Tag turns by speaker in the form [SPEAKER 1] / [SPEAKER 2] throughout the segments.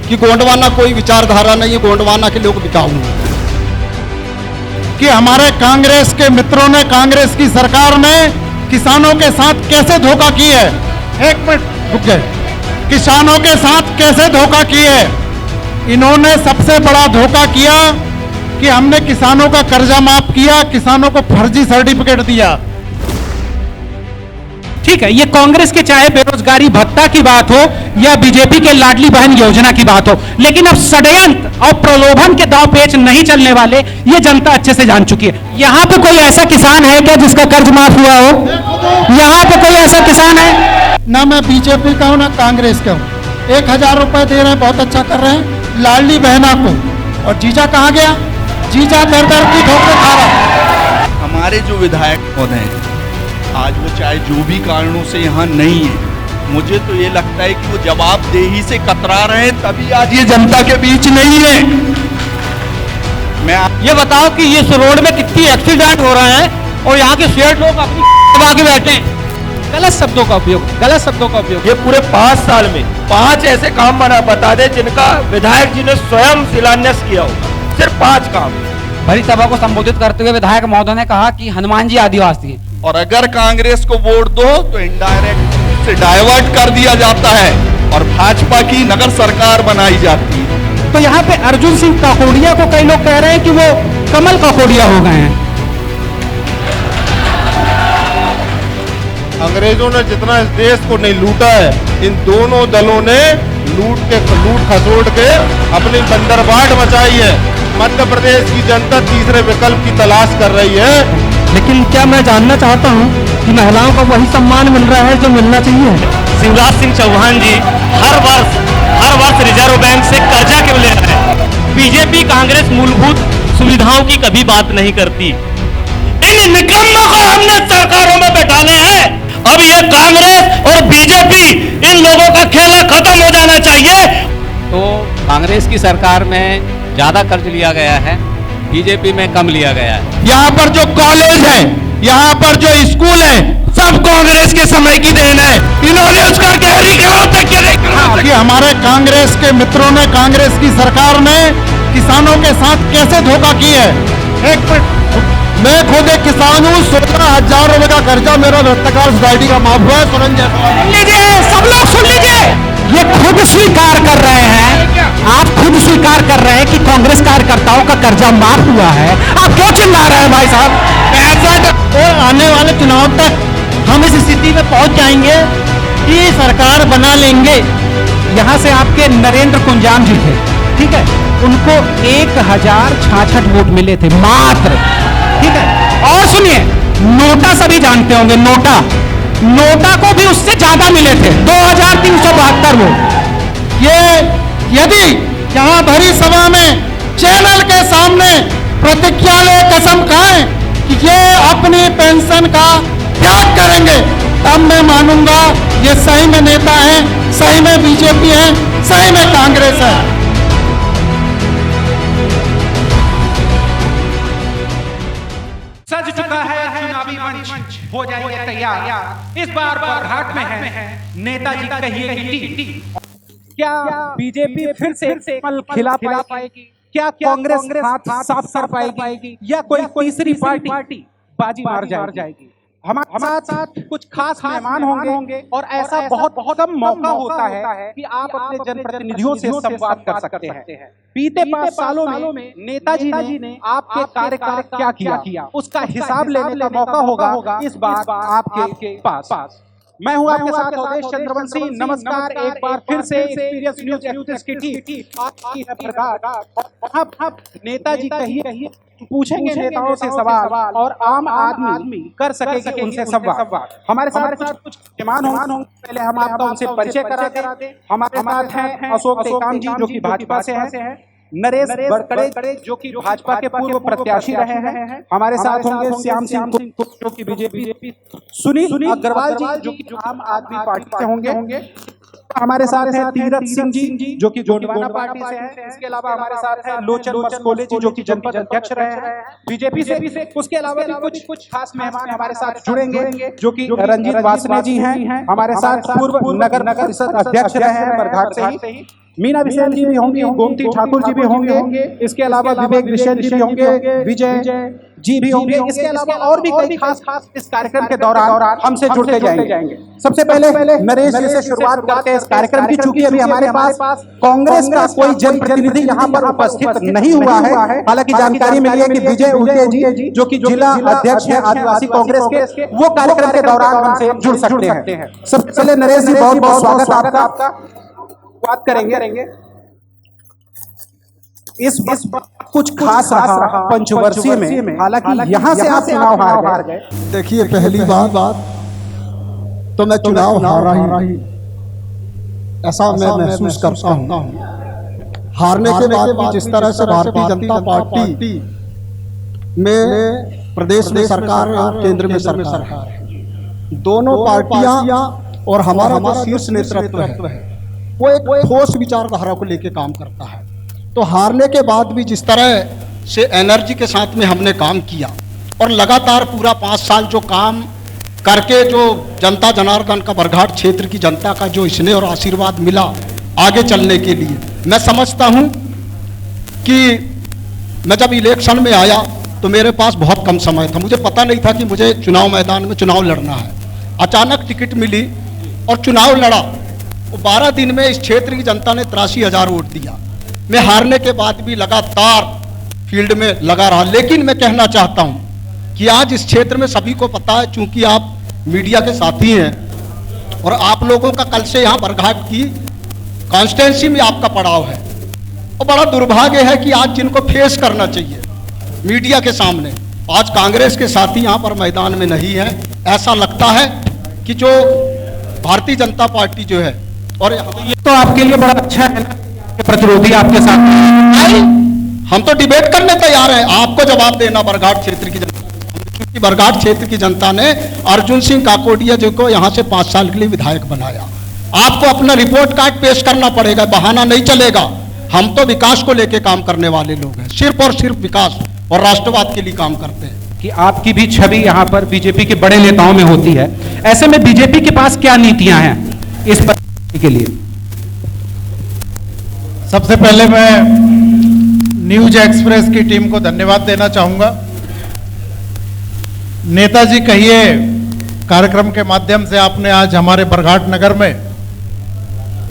[SPEAKER 1] कि गोंडवाना कोई विचारधारा नहीं है, गोंडवाना के लोग बिकाऊ हैं।
[SPEAKER 2] कि हमारे कांग्रेस के मित्रों ने, कांग्रेस की सरकार ने किसानों के साथ कैसे धोखा की है। एक मिनट रुक गए। किसानों के साथ कैसे धोखा की है। इन्होंने सबसे बड़ा धोखा किया कि हमने किसानों का कर्जा माफ किया, किसानों को फर्जी सर्टिफिकेट दिया।
[SPEAKER 3] ठीक है, ये कांग्रेस के चाहे बेरोजगारी भत्ता की बात हो या बीजेपी के लाडली बहन योजना की बात हो, लेकिन अब षड्यंत्र और प्रलोभन के दांव पेच नहीं चलने वाले, ये जनता अच्छे से जान चुकी है। यहाँ पे कोई ऐसा किसान है क्या जिसका कर्ज माफ हुआ हो? यहाँ पे कोई ऐसा किसान है?
[SPEAKER 2] ना मैं बीजेपी का हूं ना कांग्रेस का हूं। 1000 रुपए दे रहे हैं, बहुत अच्छा कर रहे हैं लाडली बहना को। और जीजा कहाँ गया? जीजा दर दर की ठोकर खा रहा।
[SPEAKER 4] हमारे जो विधायक महोदय हैं आज वो चाहे जो भी कारणों से यहाँ नहीं है, मुझे तो ये लगता है कि वो जवाबदेही से कतरा रहे हैं, तभी आज ये जनता के बीच नहीं है। मैं
[SPEAKER 1] ये बताओ कि इस रोड में कितनी एक्सीडेंट हो रहे हैं और यहाँ के शेर लोग अपनी दबा के बैठे हैं।
[SPEAKER 3] गलत शब्दों का उपयोग।
[SPEAKER 5] ये पूरे 5 साल में 5 ऐसे काम बता दे जिनका विधायक जी ने स्वयं शिलान्यास किया होगा। सिर्फ 5 काम।
[SPEAKER 6] भरी सभा को संबोधित करते हुए विधायक महोदय ने कहा कि हनुमान जी आदिवासी हैं।
[SPEAKER 4] और अगर कांग्रेस को वोट दो तो इनडायरेक्ट से डाइवर्ट कर दिया जाता है और भाजपा की नगर सरकार बनाई जाती है।
[SPEAKER 3] तो यहाँ पे अर्जुन सिंह काकोड़िया को कई लोग कह रहे हैं कि वो कमल काकोड़िया हो गए हैं।
[SPEAKER 2] अंग्रेजों ने जितना इस देश को नहीं लूटा है, इन दोनों दलों ने लूट खसोड़ के अपनी बंदरबाट मचाई है। मध्य प्रदेश की जनता तीसरे विकल्प की तलाश कर रही है।
[SPEAKER 3] लेकिन क्या मैं जानना चाहता हूँ कि महिलाओं को वही सम्मान मिल रहा है जो मिलना चाहिए?
[SPEAKER 5] शिवराज सिंह चौहान जी हर वर्ष रिजर्व बैंक से कर्जा क्यों ले रहे हैं? बीजेपी कांग्रेस मूलभूत सुविधाओं की कभी बात नहीं करती। इन निकम्मों को हमने सरकारों में बैठाने हैं। अब ये कांग्रेस और बीजेपी, इन लोगों का खेला खत्म हो जाना चाहिए।
[SPEAKER 6] तो कांग्रेस की सरकार में ज्यादा कर्ज लिया गया है, बीजेपी में कम लिया गया है।
[SPEAKER 2] यहाँ पर जो कॉलेज है, यहाँ पर जो स्कूल है, सब कांग्रेस के समय की देन है। इन्होंने उसका गहरीकरण तक कि हमारे कांग्रेस के मित्रों ने, कांग्रेस की सरकार ने किसानों के साथ कैसे धोखा की है। एक मिनट, मैं खुद एक किसान हूँ। 16,000 रुपए का कर्जा मेरा रत्नाकर सोसाइटी का माफ हुआ है। सुन
[SPEAKER 3] लीजिए, सब लोग सुन लीजिए। ये खुद स्वीकार कर रहे हैं, आप खुद स्वीकार कर रहे हैं कि कांग्रेस कार्यकर्ताओं का कर्जा माफ हुआ है। आप क्यों चिल्ला रहे हैं भाई साहब?
[SPEAKER 2] और आने वाले चुनाव तक हम इस स्थिति में पहुंच जाएंगे कि सरकार बना लेंगे।
[SPEAKER 3] यहाँ से आपके नरेंद्र कुंजाम जी थे, ठीक है, उनको 1066 वोट मिले थे मात्र, ठीक है। और सुनिए, नोटा सभी जानते होंगे, नोटा को भी उससे ज्यादा मिले थे, 2372 वोट।
[SPEAKER 2] ये यदि यहाँ भरी सभा में चैनल के सामने प्रतिज्ञा ले कसम खाएं कि ये अपनी पेंशन का त्याग करेंगे, तब मैं मानूंगा ये सही में नेता हैं, सही में बीजेपी है, सही में कांग्रेस है।
[SPEAKER 3] सज चुका है चुनावी मंच, हो जाइए तैयार। इस बार बारघाट में है नेताजी कहिए टी। क्या बीजेपी फिर से पल खिला पाएगी? क्या कांग्रेस हाथ साफ कर पाएगी या कोई तीसरी पार्टी बाजी मार जाएगी? हमारे साथ कुछ खास मेहमान होंगे और ऐसा बहुत कम मौका होता है कि आप अपने जनप्रतिनिधियों से संवाद कर सकते हैं। बीते 5 सालों में नेताजी ने आपके कार्यकाल क्या किया, उसका हिसाब लेने का मौका होगा इस बार आपके पास। मैं हूं आपके साथ अवधेश चंद्रवंशी। नमस्कार एक बार फिर से एक्सपीरियंस न्यूज एक्सप्रेस की टीम आपकी है प्रकार। अब नेताजी कहिए पूछेंगे नेताओं से सवाल और आम आदमी कर सकेगी उनसे संवाद। हमारे साथ कुछ मेहमान होंगे, पहले हम आपका उनसे परिचय करा दें। हमारे साथ हैं अशोक टेकाम जी जो कि भाजपा से हैं, नरेश बड़कड़े जो कि भाजपा के पूर्व प्रत्याशी रहे हैं। हमारे साथ होंगे श्याम सिंह जो कि बीजेपी, सुनील अग्रवाल जी जो कि आम आदमी पार्टी से होंगे। हमारे साथ है तीरथ सिंह जी जो कि गोंडवाना पार्टी से हैं। इसके अलावा हमारे साथ है लोचन मस्कोले जी जो कि जनपद अध्यक्ष रहे हैं बीजेपी से। उसके अलावा भी कुछ खास मेहमान हमारे साथ जुड़ेंगे जो कि रंजीत वासने जी हैं, हमारे साथ पूर्व नगर परिषद अध्यक्ष रहे हैं बरघाट से ही। मीना बिसेन जी भी होंगे, गोमती ठाकुर जी भी होंगे, इसके अलावा विवेक बिसेन जी भी होंगे, विजय जी भी होंगे, इसके अलावा और भी कई खास इस कार्यक्रम के दौरान हमसे जुड़ते जाएंगे। सबसे पहले नरेश जी से शुरुआत करते हैं इस कार्यक्रम की। चूंकि अभी हमारे पास कांग्रेस का कोई जनप्रतिनिधि यहाँ पर उपस्थित नहीं हुआ है, हालांकि जानकारी मिली है कि विजय उल्टे जी जो कि जिला अध्यक्ष है आदिवासी कांग्रेस के, वो कार्यक्रम के दौरान हमसे जुड़ सकते हैं। सबसे पहले नरेश जी बहुत बहुत स्वागत आपका। बात करेंगे इस कुछ खास रहा पंचवर्षीय में, हालांकि यहाँ से आप चुनाव हार गए।
[SPEAKER 2] देखिए, पहली बात तो मैं चुनाव हारा ही ऐसा मैं महसूस करता हूँ। हारने के बाद भी जिस तरह से भारतीय जनता पार्टी में प्रदेश में सरकार और केंद्र में सरकार है, दोनों पार्टियां और हमारा जो शीर्ष नेतृत्व है वो एक ठोस विचारधारा को लेकर काम करता है। तो हारने के बाद भी जिस तरह से एनर्जी के साथ में हमने काम किया और लगातार पूरा 5 साल जो काम करके जो जनता जनार्दन का बरघाट क्षेत्र की जनता का जो स्नेह और आशीर्वाद मिला आगे चलने के लिए, मैं समझता हूं कि मैं जब इलेक्शन में आया तो मेरे पास बहुत कम समय था। मुझे पता नहीं था कि मुझे चुनाव मैदान में चुनाव लड़ना है। अचानक टिकट मिली और चुनाव लड़ा। 12 दिन में इस क्षेत्र की जनता ने 83,000 वोट दिया। मैं हारने के बाद भी लगातार फील्ड में लगा रहा। लेकिन मैं कहना चाहता हूं कि आज इस क्षेत्र में सभी को पता है, चूंकि आप मीडिया के साथी हैं और आप लोगों का कल से यहाँ बरघाट की कॉन्स्टिट्यूंसी में आपका पड़ाव है, और बड़ा दुर्भाग्य है कि आज जिनको फेस करना चाहिए मीडिया के सामने, आज कांग्रेस के साथी यहाँ पर मैदान में नहीं है। ऐसा लगता है कि जो भारतीय जनता पार्टी जो है, और
[SPEAKER 3] ये तो आपके लिए बड़ा अच्छा है ना कि प्रतिरोधी आपके साथ।
[SPEAKER 2] हम तो डिबेट करने तैयार हैं, आपको जवाब देना बरघाट क्षेत्र की जनता, क्योंकि बरघाट क्षेत्र की जनता ने अर्जुन सिंह काकोडिया जी को यहाँ से 5 साल के लिए विधायक बनाया। आपको अपना रिपोर्ट कार्ड पेश करना पड़ेगा, बहाना नहीं चलेगा। हम तो विकास को लेकर काम करने वाले लोग हैं, सिर्फ और सिर्फ विकास और राष्ट्रवाद के लिए काम करते हैं।
[SPEAKER 3] कि आपकी भी छवि यहाँ पर बीजेपी के बड़े नेताओं में होती है, ऐसे में बीजेपी के पास क्या नीतियां हैं इस पर के लिए?
[SPEAKER 2] सबसे पहले मैं न्यूज एक्सप्रेस की टीम को धन्यवाद देना चाहूंगा। नेताजी कहिए कार्यक्रम के माध्यम से आपने आज हमारे बरघाट नगर में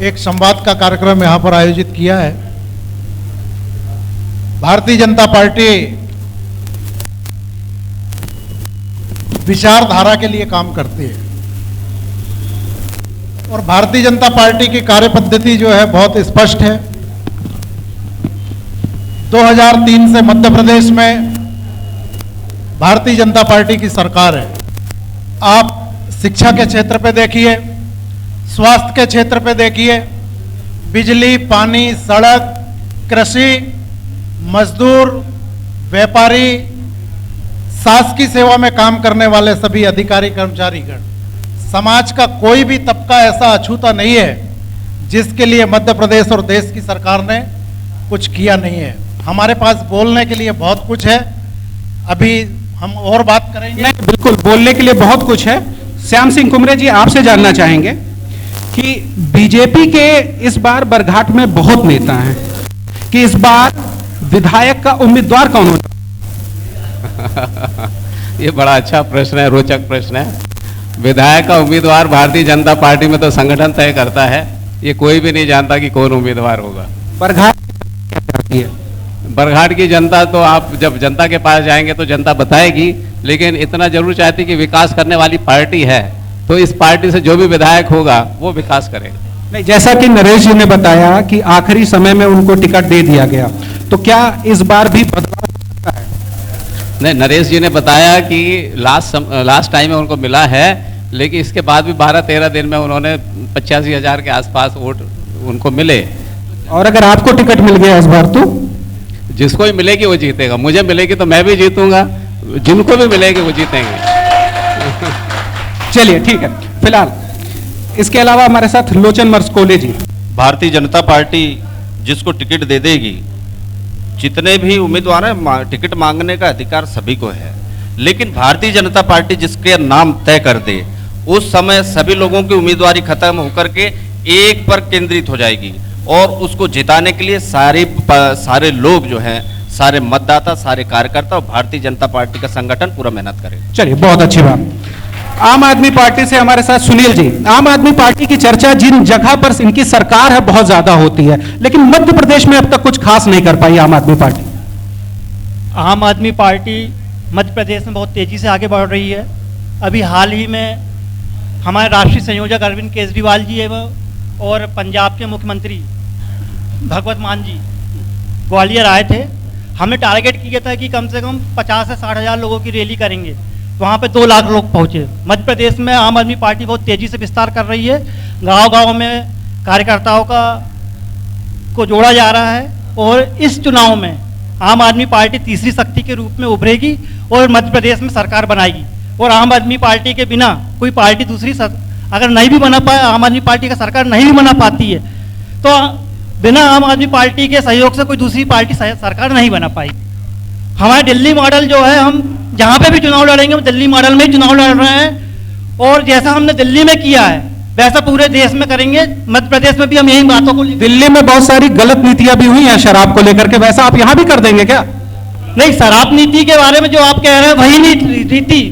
[SPEAKER 2] एक संवाद का कार्यक्रम यहां पर आयोजित किया है। भारतीय जनता पार्टी विचारधारा के लिए काम करती है और भारतीय जनता पार्टी की कार्यपद्धति जो है बहुत स्पष्ट है। 2003 से मध्य प्रदेश में भारतीय जनता पार्टी की सरकार है। आप शिक्षा के क्षेत्र पे देखिए, स्वास्थ्य के क्षेत्र पे देखिए, बिजली, पानी, सड़क, कृषि, मजदूर, व्यापारी, शासकीय सेवा में काम करने वाले सभी अधिकारी कर्मचारीगण, समाज का कोई भी तबका ऐसा अछूता नहीं है जिसके लिए मध्य प्रदेश और देश की सरकार ने कुछ किया नहीं है। हमारे पास बोलने के लिए बहुत कुछ है, अभी हम और बात करेंगे।
[SPEAKER 3] नहीं, बिल्कुल बोलने के लिए बहुत कुछ है। श्याम सिंह कुमरे जी, आपसे जानना चाहेंगे कि बीजेपी के इस बार बरघाट में बहुत नेता हैं, कि इस बार विधायक का उम्मीदवार कौन होगा?
[SPEAKER 6] ये बड़ा अच्छा प्रश्न है, रोचक प्रश्न है। विधायक का उम्मीदवार भारतीय जनता पार्टी में तो संगठन तय करता है, ये कोई भी नहीं जानता कि कौन उम्मीदवार होगा।
[SPEAKER 3] बरघाट क्या चाहती है?
[SPEAKER 6] बरघाट की जनता तो आप जब जनता के पास जाएंगे तो जनता बताएगी, लेकिन इतना जरूर चाहती कि विकास करने वाली पार्टी है तो इस पार्टी से जो भी विधायक होगा वो विकास करेगा।
[SPEAKER 3] नहीं, जैसा कि नरेश जी ने बताया कि आखिरी समय में उनको टिकट दे दिया गया, तो क्या इस बार भी बदलाव हो सकता है?
[SPEAKER 6] नहीं, नरेश जी ने बताया कि लास्ट टाइम में उनको मिला है, लेकिन इसके बाद भी 12-13 दिन में उन्होंने 85,000 के आसपास वोट उनको मिले।
[SPEAKER 3] और अगर आपको टिकट मिल गया इस बार तो
[SPEAKER 6] जिसको भी मिलेगी वो जीतेगा। मुझे मिलेगी तो मैं भी जीतूंगा, जिनको भी मिलेगी वो जीतेंगे।
[SPEAKER 3] चलिए ठीक है। फिलहाल इसके अलावा हमारे साथ लोचन मर्सकोले जी।
[SPEAKER 7] भारतीय जनता पार्टी जिसको टिकट दे देगी, जितने भी उम्मीदवार हैं, टिकट मांगने का अधिकार सभी को है, लेकिन भारतीय जनता पार्टी जिसके नाम तय कर दे उस समय सभी लोगों की उम्मीदवारी खत्म होकर के एक पर केंद्रित हो जाएगी और उसको जिताने के लिए सारे लोग जो हैं, सारे मतदाता, सारे कार्यकर्ता और भारतीय जनता पार्टी का संगठन पूरा मेहनत करेगा।
[SPEAKER 3] चलिए, बहुत अच्छी बात। आम आदमी पार्टी से हमारे साथ सुनील जी। आम आदमी पार्टी की चर्चा जिन जगह पर इनकी सरकार है बहुत ज्यादा होती है, लेकिन मध्य प्रदेश में अब तक कुछ खास नहीं कर पाई आम आदमी पार्टी।
[SPEAKER 1] आम आदमी पार्टी मध्य प्रदेश में बहुत तेजी से आगे बढ़ रही है। अभी हाल ही में हमारे राष्ट्रीय संयोजक अरविंद केजरीवाल जी एवं और पंजाब के मुख्यमंत्री भगवत मान जी ग्वालियर आए थे। हमने टारगेट किया था कि कम से कम 50 से 60 हज़ार लोगों की रैली करेंगे, वहाँ पे 2 लाख लोग पहुँचे। मध्य प्रदेश में आम आदमी पार्टी बहुत तेज़ी से विस्तार कर रही है। गांव-गांव में कार्यकर्ताओं को जोड़ा जा रहा है और इस चुनाव में आम आदमी पार्टी तीसरी शक्ति के रूप में उभरेगी और मध्य प्रदेश में सरकार बनाएगी। और आम आदमी पार्टी के बिना कोई पार्टी दूसरी अगर नहीं भी बना पाए, आम आदमी पार्टी का सरकार नहीं भी बना पाती है, तो बिना आम आदमी पार्टी के सहयोग से कोई दूसरी पार्टी सरकार नहीं बना पाई। हमारा दिल्ली मॉडल जो है, हम जहाँ पे भी चुनाव लड़ेंगे हम दिल्ली मॉडल में ही चुनाव लड़ रहे हैं और जैसा हमने दिल्ली में किया है वैसा पूरे देश में करेंगे। मध्य प्रदेश में भी हम यही बातों को। दिल्ली में बहुत सारी गलत नीतियां भी हुई हैं शराब को लेकर के, वैसा आप यहाँ भी कर देंगे क्या? नहीं, शराब नीति के बारे में जो आप कह रहे हैं वही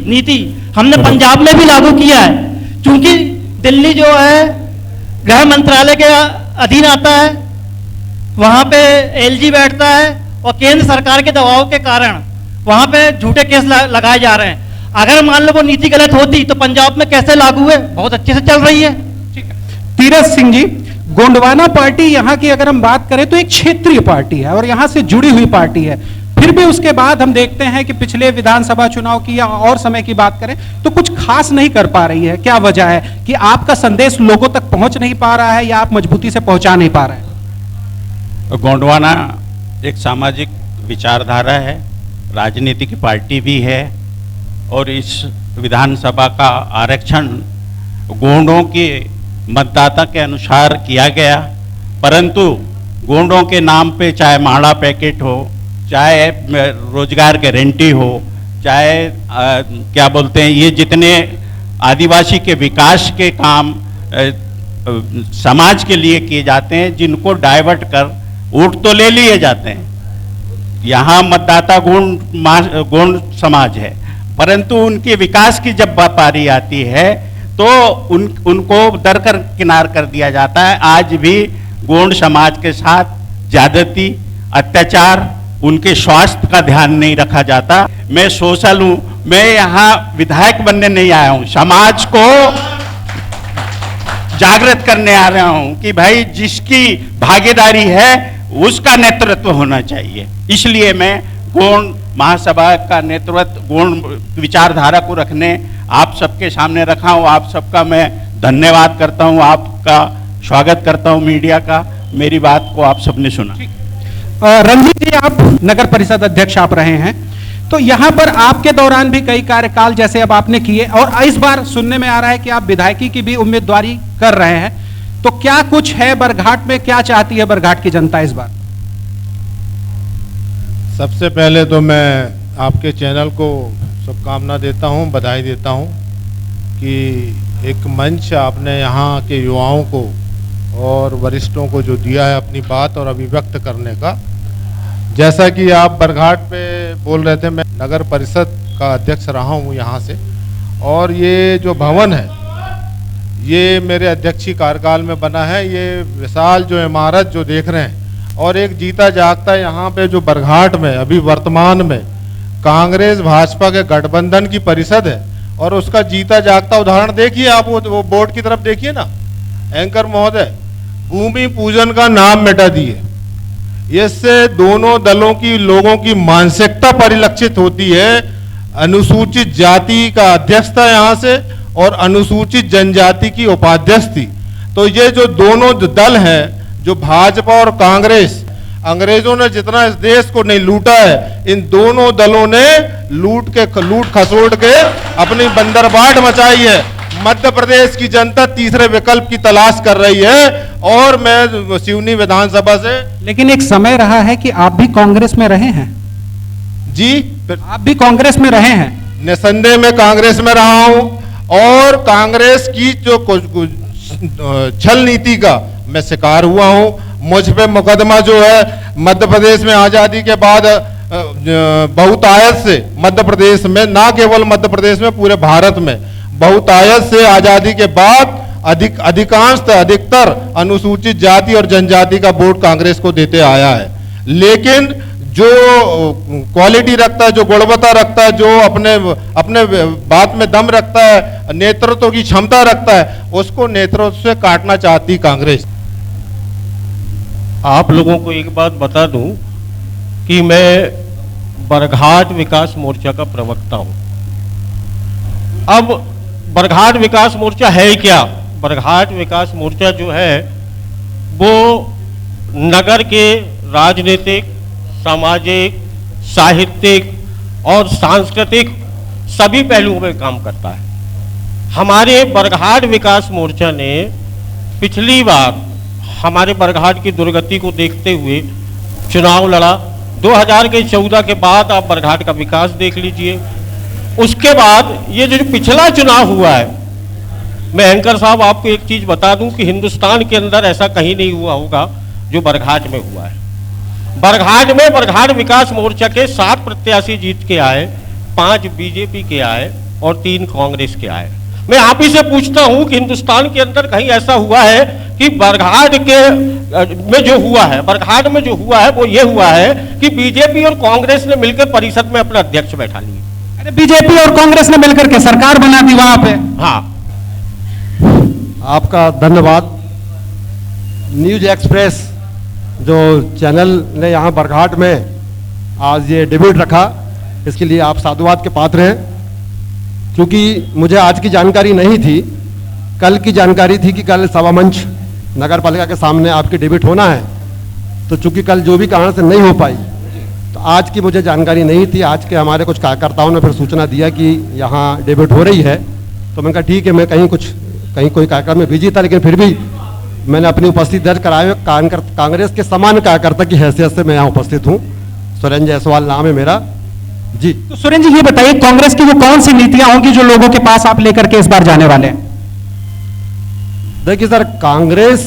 [SPEAKER 1] नीति हमने पंजाब में भी लागू किया है। क्योंकि दिल्ली जो है गृह मंत्रालय के अधीन आता है, वहाँ पे एलजी बैठता है और केंद्र सरकार के दबाव के कारण वहाँ पे झूठे केस लगाए जा रहे हैं। अगर मान लो वो नीति गलत होती तो पंजाब में कैसे लागू है? बहुत अच्छे से चल रही है। तीरथ सिंह जी, गोंडवाना पार्टी यहाँ की अगर हम बात करें तो एक क्षेत्रीय पार्टी है और यहाँ से जुड़ी हुई पार्टी है, फिर भी उसके बाद हम देखते हैं कि पिछले विधानसभा चुनाव की या और समय की बात करें तो कुछ खास नहीं कर पा रही है। क्या वजह है कि आपका संदेश लोगों तक पहुंच नहीं पा रहा है या आप मजबूती से पहुंचा नहीं पा रहे हैं?
[SPEAKER 8] गोंडवाना एक सामाजिक विचारधारा है, राजनीति की पार्टी भी है और इस विधानसभा का आरक्षण गोंडों के मतदाता के अनुसार किया गया, परंतु गोंडों के नाम पे चाहे माड़ा पैकेट हो, चाहे रोजगार गारंटी हो, चाहे क्या बोलते हैं ये जितने आदिवासी के विकास के काम समाज के लिए किए जाते हैं, जिनको डाइवर्ट कर वोट तो ले लिए जाते हैं। यहाँ मतदाता गोंड समाज है, परंतु उनके विकास की जब पारी आती है तो उनको दरकर किनार कर दिया जाता है। आज भी गोंड समाज के साथ ज्यादती, अत्याचार, उनके स्वास्थ्य का ध्यान नहीं रखा जाता। मैं सोशल हूं, मैं यहाँ विधायक बनने नहीं आया हूं, समाज को जागृत करने आ रहा हूं कि भाई जिसकी भागीदारी है उसका नेतृत्व होना चाहिए। इसलिए मैं गोंड महासभा का नेतृत्व गोंड विचारधारा को रखने आप सबके सामने रखा हूं। आप सबका मैं धन्यवाद करता हूं, आपका स्वागत करता हूं मीडिया का। मेरी बात को आप सबने सुना।
[SPEAKER 3] रणजीत जी, आप नगर परिषद अध्यक्ष आप रहे हैं, तो यहाँ पर आपके दौरान भी कई कार्यकाल जैसे अब आपने किए और इस बार सुनने में आ रहा है कि आप विधायकी की भी उम्मीदवारी कर रहे हैं, तो क्या कुछ है बरघाट में? क्या चाहती है बरघाट की जनता इस बार?
[SPEAKER 9] सबसे पहले तो मैं आपके चैनल को शुभकामना देता हूं, बधाई देता हूं कि एक मंच आपने यहाँ के युवाओं को और वरिष्ठों को जो दिया है अपनी बात और अभिव्यक्त करने का। जैसा कि आप बरघाट पे बोल रहे थे, मैं नगर परिषद का अध्यक्ष रहा हूँ यहाँ से, और ये जो भवन है ये मेरे अध्यक्षीय कार्यकाल में बना है। ये विशाल जो इमारत जो देख रहे हैं और एक जीता जागता यहाँ पे जो बरघाट में अभी वर्तमान में कांग्रेस भाजपा के गठबंधन की परिषद है और उसका जीता जागता उदाहरण देखिए आप। वो बोर्ड की तरफ देखिए ना, एंकर महोदय, भूमि पूजन का नाम मिटा दिए। इससे दोनों दलों की लोगों की मानसिकता परिलक्षित होती है। अनुसूचित जाति का अध्यक्ष था यहाँ से और अनुसूचित जनजाति की उपाध्यक्ष थी। तो ये जो दोनों दल हैं, जो भाजपा और कांग्रेस, अंग्रेजों ने जितना इस देश को नहीं लूटा है, इन दोनों दलों ने लूट खसोट के अपनी बंदरबाट मचाई है। मध्य प्रदेश की जनता तीसरे विकल्प की तलाश कर रही है और मैं सिवनी विधानसभा से।
[SPEAKER 3] लेकिन एक समय रहा है कि आप भी कांग्रेस में रहे हैं
[SPEAKER 9] जी,
[SPEAKER 3] आप भी कांग्रेस में रहे हैं।
[SPEAKER 9] निसंदेह में कांग्रेस में रहा हूं और कांग्रेस की जो छल नीति का मैं शिकार हुआ हूं। मुझ पे मुकदमा जो है मध्य प्रदेश में आजादी के बाद बहुतायत से मध्य प्रदेश में, ना केवल मध्य प्रदेश में पूरे भारत में बहुतायत से आजादी के बाद अधिकतर अनुसूचित जाति और जनजाति का वोट कांग्रेस को देते आया है। लेकिन जो क्वालिटी रखता है, जो गुणवत्ता रखता है, जो अपने बात में दम रखता है, नेतृत्व की क्षमता रखता है, उसको नेतृत्व से काटना चाहती कांग्रेस।
[SPEAKER 10] आप लोगों को एक बात बता दूं कि मैं बरघाट विकास मोर्चा का प्रवक्ता हूं। अब बरघाट विकास मोर्चा है क्या? बरघाट विकास मोर्चा जो है वो नगर के राजनीतिक, सामाजिक, साहित्यिक और सांस्कृतिक सभी पहलुओं में काम करता है। हमारे बरघाट विकास मोर्चा ने पिछली बार हमारे बरघाट की दुर्गति को देखते हुए चुनाव लड़ा। 2014 के बाद आप बरघाट का विकास देख लीजिए। उसके बाद ये जो पिछला चुनाव हुआ है, मैं एंकर साहब आपको एक चीज बता दूं कि हिंदुस्तान के अंदर ऐसा कहीं नहीं हुआ होगा जो बरघाट में हुआ है। बरघाट में बरघाट विकास मोर्चा के 7 प्रत्याशी जीत के आए, 5 बीजेपी के आए और 3 कांग्रेस के आए। मैं आप ही से पूछता हूं कि हिंदुस्तान के अंदर कहीं ऐसा हुआ है कि बरघाट में जो हुआ है वो ये हुआ है कि बीजेपी और कांग्रेस ने मिलकर परिषद में अपना अध्यक्ष बैठा लिए।
[SPEAKER 3] अरे बीजेपी और कांग्रेस ने मिलकर के सरकार बना दी वहां पे।
[SPEAKER 10] हाँ,
[SPEAKER 11] आपका धन्यवाद। न्यूज एक्सप्रेस जो चैनल ने यहाँ बरघाट में आज ये डिबेट रखा, इसके लिए आप साधुवाद के पात्र हैं। क्योंकि मुझे आज की जानकारी नहीं थी, कल की जानकारी थी कि कल सभा मंच नगर पालिका के सामने आपकी डिबेट होना है। तो चूंकि कल जो भी कारण से नहीं हो पाई, तो आज की मुझे जानकारी नहीं थी। आज के हमारे कुछ कार्यकर्ताओं ने फिर सूचना दिया कि यहाँ डिबेट हो रही है। तो मैंने कहा ठीक है, मैं कहीं कोई कार्यक्रम में बिजी था, लेकिन फिर भी मैंने अपनी उपस्थिति दर्ज कराए। कांग्रेस के समान कार्यकर्ता की हैसियत से मैं यहाँ उपस्थित हूँ। सुरेंद्र जायसवाल नाम है मेरा जी।
[SPEAKER 3] तो सुरेंद्र जी ये बताइए, कांग्रेस की वो कौन सी नीतियां होंगी जो लोगों के पास आप लेकर के इस बार जाने वाले हैं?
[SPEAKER 11] देखिए सर, कांग्रेस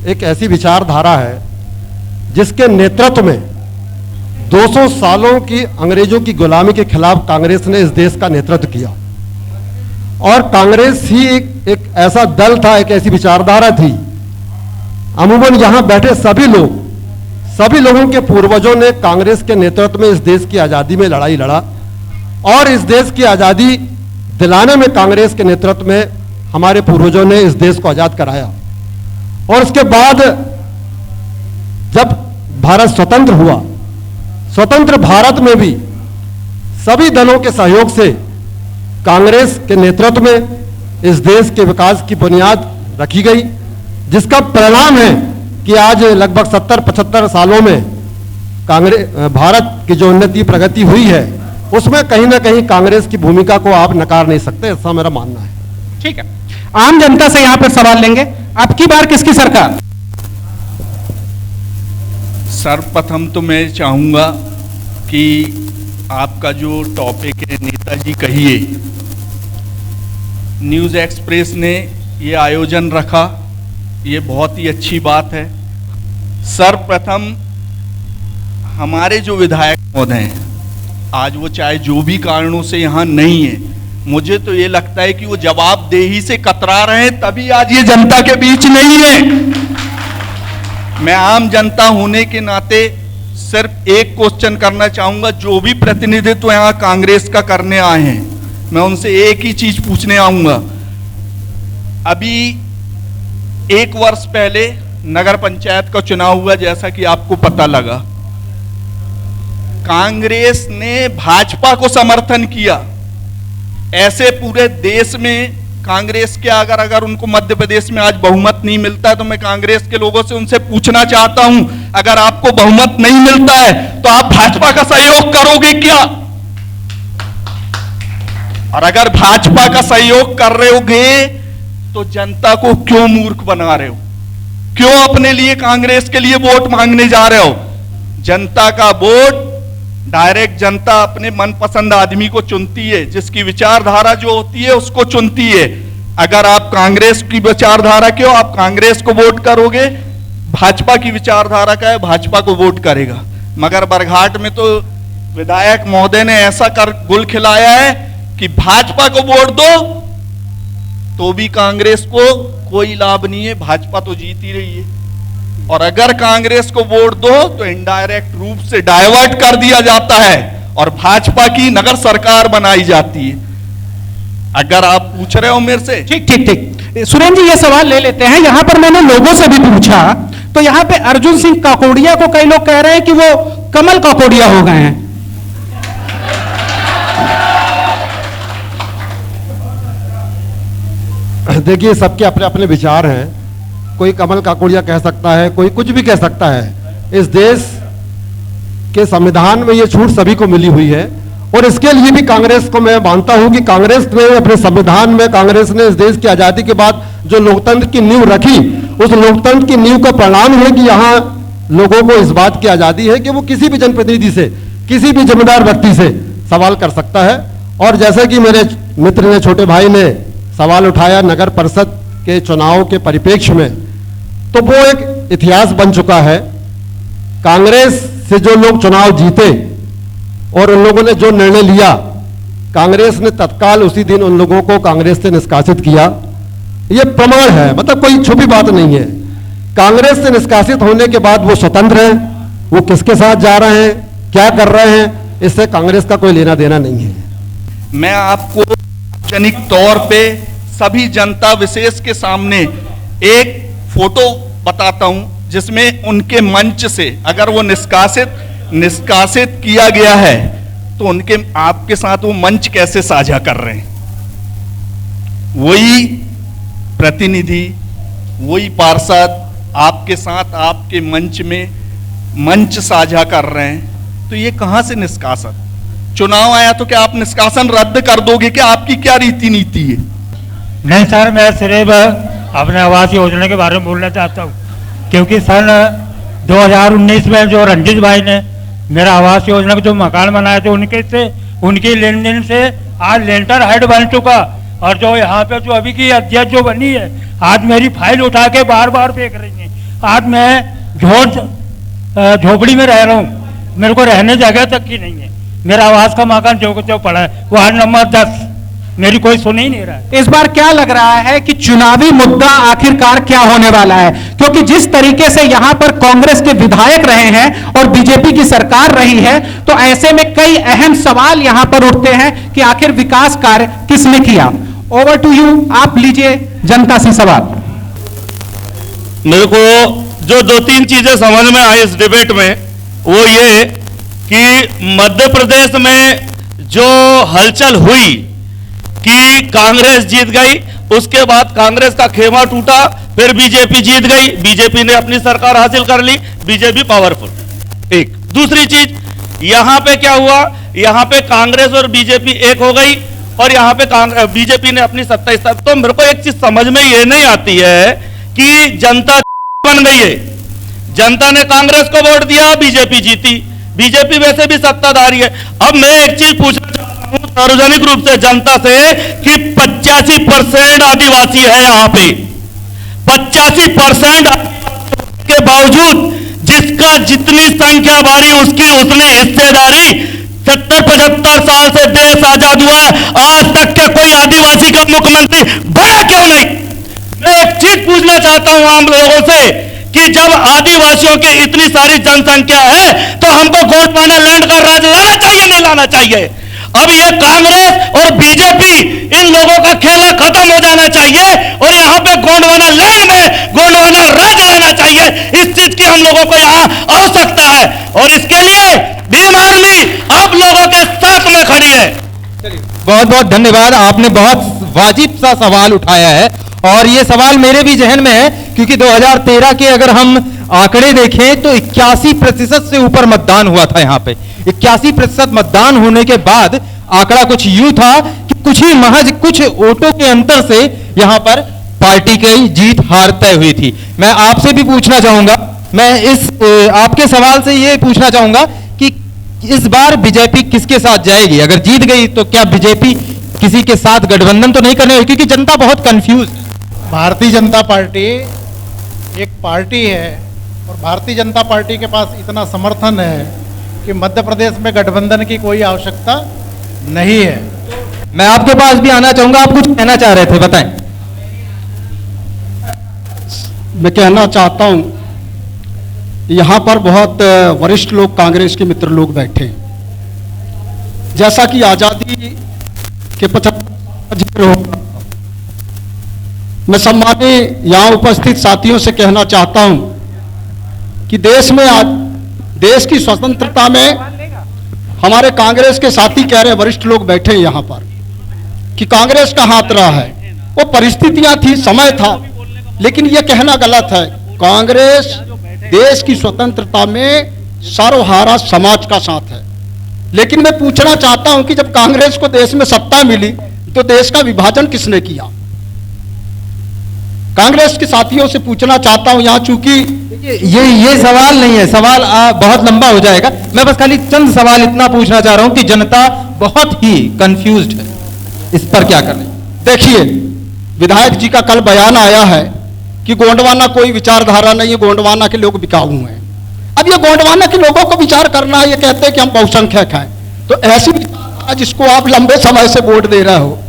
[SPEAKER 11] एक ऐसी विचारधारा है जिसके नेतृत्व में 200 सालों की अंग्रेजों की गुलामी के खिलाफ कांग्रेस ने इस देश का नेतृत्व किया। और कांग्रेस ही एक ऐसा दल था, एक ऐसी विचारधारा थी। अमूमन यहां बैठे सभी लोगों के पूर्वजों ने कांग्रेस के नेतृत्व में इस देश की आजादी में लड़ाई लड़ा और इस देश की आजादी दिलाने में कांग्रेस के नेतृत्व में हमारे पूर्वजों ने इस देश को आजाद कराया। और उसके बाद जब भारत स्वतंत्र हुआ, स्वतंत्र भारत में भी सभी दलों के सहयोग से कांग्रेस के नेतृत्व में इस देश के विकास की बुनियाद रखी गई, जिसका परिणाम है कि आज लगभग 70-75 सालों में भारत की जो उन्नति प्रगति हुई है, उसमें कहीं ना कहीं कांग्रेस की भूमिका को आप नकार नहीं सकते, ऐसा मेरा मानना है।
[SPEAKER 3] ठीक है, आम जनता से यहां पर सवाल लेंगे, अब की बार किसकी सरकार?
[SPEAKER 4] सर्वप्रथम तो मैं चाहूंगा कि आपका जो टॉपिक है नेताजी कहिए, न्यूज एक्सप्रेस ने ये आयोजन रखा, ये बहुत ही अच्छी बात है। सर्वप्रथम हमारे जो विधायक महोदय हैं, आज वो चाहे जो भी कारणों से यहाँ नहीं है, मुझे तो ये लगता है कि वो जवाबदेही से कतरा रहे हैं, तभी आज ये जनता के बीच नहीं है। मैं आम जनता होने के नाते सिर्फ एक क्वेश्चन करना चाहूंगा, जो भी प्रतिनिधित्व यहाँ कांग्रेस का करने आए हैं, मैं उनसे एक ही चीज पूछने आऊंगा। अभी 1 वर्ष पहले नगर पंचायत का चुनाव हुआ, जैसा कि आपको पता लगा, कांग्रेस ने भाजपा को समर्थन किया। ऐसे पूरे देश में कांग्रेस के अगर उनको मध्य प्रदेश में आज बहुमत नहीं मिलता है, तो मैं कांग्रेस के लोगों से उनसे पूछना चाहता हूं, अगर आपको बहुमत नहीं मिलता है तो आप भाजपा का सहयोग करोगे क्या? और अगर भाजपा का सहयोग कर रहे होगे तो जनता को क्यों मूर्ख बना रहे हो? क्यों अपने लिए कांग्रेस के लिए वोट मांगने जा रहे हो? जनता का वोट डायरेक्ट जनता अपने मनपसंद आदमी को चुनती है, जिसकी विचारधारा जो होती है उसको चुनती है। अगर आप कांग्रेस की विचारधारा के हो, आप कांग्रेस को वोट करोगे, भाजपा की विचारधारा का है, भाजपा को वोट करेगा। मगर बरघाट में तो विधायक महोदय ने ऐसा कर गुल खिलाया है कि भाजपा को वोट दो तो भी कांग्रेस को कोई लाभ नहीं है, भाजपा तो जीत ही रही है। और अगर कांग्रेस को वोट दो तो इनडायरेक्ट रूप से डाइवर्ट कर दिया जाता है और भाजपा की नगर सरकार बनाई जाती है। अगर आप पूछ रहे हो मेरे से,
[SPEAKER 3] ठीक ठीक ठीक, सुरेंद्र जी ये सवाल ले लेते हैं। यहां पर मैंने लोगों से भी पूछा तो यहां पे अर्जुन सिंह काकोड़िया को कई लोग कह रहे हैं कि वो कमल काकोड़िया हो गए हैं।
[SPEAKER 11] देखिए, सबके अपने अपने विचार हैं। कोई कमल काकोड़िया कह सकता है, कोई कुछ भी कह सकता है। इस देश के संविधान में ये छूट सभी को मिली हुई है और इसके लिए भी कांग्रेस को मैं मानता हूं कि कांग्रेस ने अपने संविधान में, कांग्रेस ने इस देश की आजादी के बाद जो लोकतंत्र की नींव रखी, उस लोकतंत्र की नींव का परिणाम है कि यहां लोगों को इस बात की आजादी है कि वो किसी भी जनप्रतिनिधि से, किसी भी जिम्मेदार व्यक्ति से सवाल कर सकता है। और जैसे कि मेरे मित्र ने, छोटे भाई ने सवाल उठाया नगर परिषद के चुनाव के परिप्रेक्ष्य में, तो वो एक इतिहास बन चुका है। कांग्रेस से जो लोग चुनाव जीते और उन लोगों ने जो निर्णय लिया, कांग्रेस ने तत्काल उसी दिन उन लोगों को कांग्रेस से निष्कासित किया। ये प्रमाण है, मतलब कोई छुपी बात नहीं है। कांग्रेस से निष्कासित होने के बाद वो स्वतंत्र हैं, वो किसके साथ जा रहे हैं, क्या कर रहे हैं, इससे कांग्रेस का कोई लेना देना नहीं है।
[SPEAKER 4] मैं आपको सार्वजनिक तौर पे सभी जनता विशेष के सामने एक फोटो बताता हूं जिसमें उनके मंच से, अगर वो निष्कासित किया गया है तो उनके, आपके साथ वो मंच कैसे साझा कर रहे हैं। वही प्रतिनिधि, वही पार्षद आपके साथ आपके मंच में मंच साझा कर रहे हैं, तो ये कहां से निष्कासन? चुनाव आया तो क्या आप निष्कासन रद्द कर दोगे? क्या आपकी क्या रीति नीति है?
[SPEAKER 12] नहीं सर, मैं सिर्फ अपने आवास योजना के बारे में बोलना चाहता हूँ, क्योंकि सन 2019 में जो रंजित भाई ने मेरा आवास योजना के जो मकान बनाए थे, उनकी लेन देन से आज लेंटर हेड बन चुका। और जो यहाँ पे जो अभी की अध्यक्ष जो बनी है, आज मेरी फाइल उठा के बार बार फेंक रही है। आज मैं झोपड़ी में रह रहा हूँ, मेरे को रहने जगह तक की नहीं है। मेरा आवास का मकान जो पड़ा है वार्ड नंबर 10, मेरी कोई सुन ही नहीं रहा है।
[SPEAKER 3] इस बार क्या लग रहा है कि चुनावी मुद्दा आखिरकार क्या होने वाला है? क्योंकि जिस तरीके से यहां पर कांग्रेस के विधायक रहे हैं और बीजेपी की सरकार रही है, तो ऐसे में कई अहम सवाल यहां पर उठते हैं कि आखिर विकास कार्य किसने किया। ओवर टू यू, आप लीजिए जनता से सवाल।
[SPEAKER 5] मेरे को जो 2-3 चीजें समझ में आई इस डिबेट में, वो ये कि मध्य प्रदेश में जो हलचल हुई कि कांग्रेस जीत गई, उसके बाद कांग्रेस का खेमा टूटा, फिर बीजेपी जीत गई, बीजेपी ने अपनी सरकार हासिल कर ली, बीजेपी पावरफुल। एक दूसरी चीज, यहां पे क्या हुआ, यहां पे कांग्रेस और बीजेपी एक हो गई और यहां पे बीजेपी ने अपनी सत्ता स्थापित। तो मेरे को एक चीज समझ में ये नहीं आती है कि जनता बन गई है, जनता ने कांग्रेस को वोट दिया, बीजेपी जीती, बीजेपी वैसे भी सत्ताधारी है। अब मैं एक चीज पूछना चाहता हूं सार्वजनिक रूप से जनता से कि 85% आदिवासी है यहाँ पे, 85% के बावजूद जिसका जितनी संख्या भारी उसकी उतनी हिस्सेदारी। 70-75 साल से देश आजाद हुआ है, आज तक के कोई आदिवासी का मुख्यमंत्री बना क्यों नहीं? मैं एक चीज पूछना चाहता हूं आम लोगों से कि जब आदिवासियों की इतनी सारी जनसंख्या है तो हमको गोंडवाना लैंड का राज लाना चाहिए, नहीं लाना चाहिए? अब ये कांग्रेस और बीजेपी, इन लोगों का खेला खत्म हो जाना चाहिए और यहाँ पे गोंडवाना लैंड में गोंडवाना राज लाना चाहिए। इस चीज की हम लोगों को यहाँ आवश्यकता है और इसके लिए भीम आर्मी आप लोगों के साथ में खड़ी है।
[SPEAKER 13] बहुत बहुत धन्यवाद, आपने बहुत वाजिब सा सवाल उठाया है और ये सवाल मेरे भी जहन में है, क्योंकि 2013 के अगर हम आंकड़े देखें तो 81% से ऊपर मतदान हुआ था यहाँ पे। 81% मतदान होने के बाद आंकड़ा कुछ यूं था कि कुछ ही महज कुछ वोटों के अंतर से यहाँ पर पार्टी की जीत हार तय हुई थी। मैं आपसे भी पूछना चाहूंगा, मैं इस आपके सवाल से ये पूछना चाहूंगा कि इस बार बीजेपी किसके साथ जाएगी? अगर जीत गई तो क्या बीजेपी किसी के साथ गठबंधन तो नहीं करने? क्योंकि जनता बहुत कंफ्यूज।
[SPEAKER 9] भारतीय जनता पार्टी एक पार्टी है और भारतीय जनता पार्टी के पास इतना समर्थन है कि मध्य प्रदेश में गठबंधन की कोई आवश्यकता नहीं है।
[SPEAKER 13] मैं आपके पास भी आना चाहूंगा, आप कुछ कहना चाह रहे थे, बताएं।
[SPEAKER 11] मैं कहना चाहता हूं, यहां पर बहुत वरिष्ठ लोग, कांग्रेस के मित्र लोग बैठे हैं। जैसा कि आजादी के 75 होगा, मैं सम्मानीय यहां उपस्थित साथियों से कहना चाहता हूं कि देश में आज देश की स्वतंत्रता में हमारे कांग्रेस के साथी कह रहे, वरिष्ठ लोग बैठे हैं यहां पर, कि कांग्रेस का हाथ रहा है। वो परिस्थितियां थी, समय था, लेकिन यह कहना गलत है। कांग्रेस देश की स्वतंत्रता में सर्वहारा समाज का साथ है। लेकिन मैं पूछना चाहता हूं कि जब कांग्रेस को देश में सत्ता मिली तो देश का विभाजन किसने किया? कांग्रेस के साथियों से पूछना चाहता हूं यहां, चूंकि
[SPEAKER 13] ये सवाल नहीं है, सवाल बहुत लंबा हो जाएगा। मैं बस खाली चंद सवाल इतना पूछना चाह रहा हूं कि जनता बहुत ही कंफ्यूज्ड है, इस पर क्या करें?
[SPEAKER 11] देखिए, विधायक जी का कल बयान आया है कि गोंडवाना कोई विचारधारा नहीं है, गोंडवाना के लोग बिकाऊ हैं। अब ये गोंडवाना के लोगों को विचार करना है, ये कहते हैं कि हम बहुसंख्यक हैं, तो ऐसी विचारधारा जिसको आप लंबे समय से वोट दे रहे हो।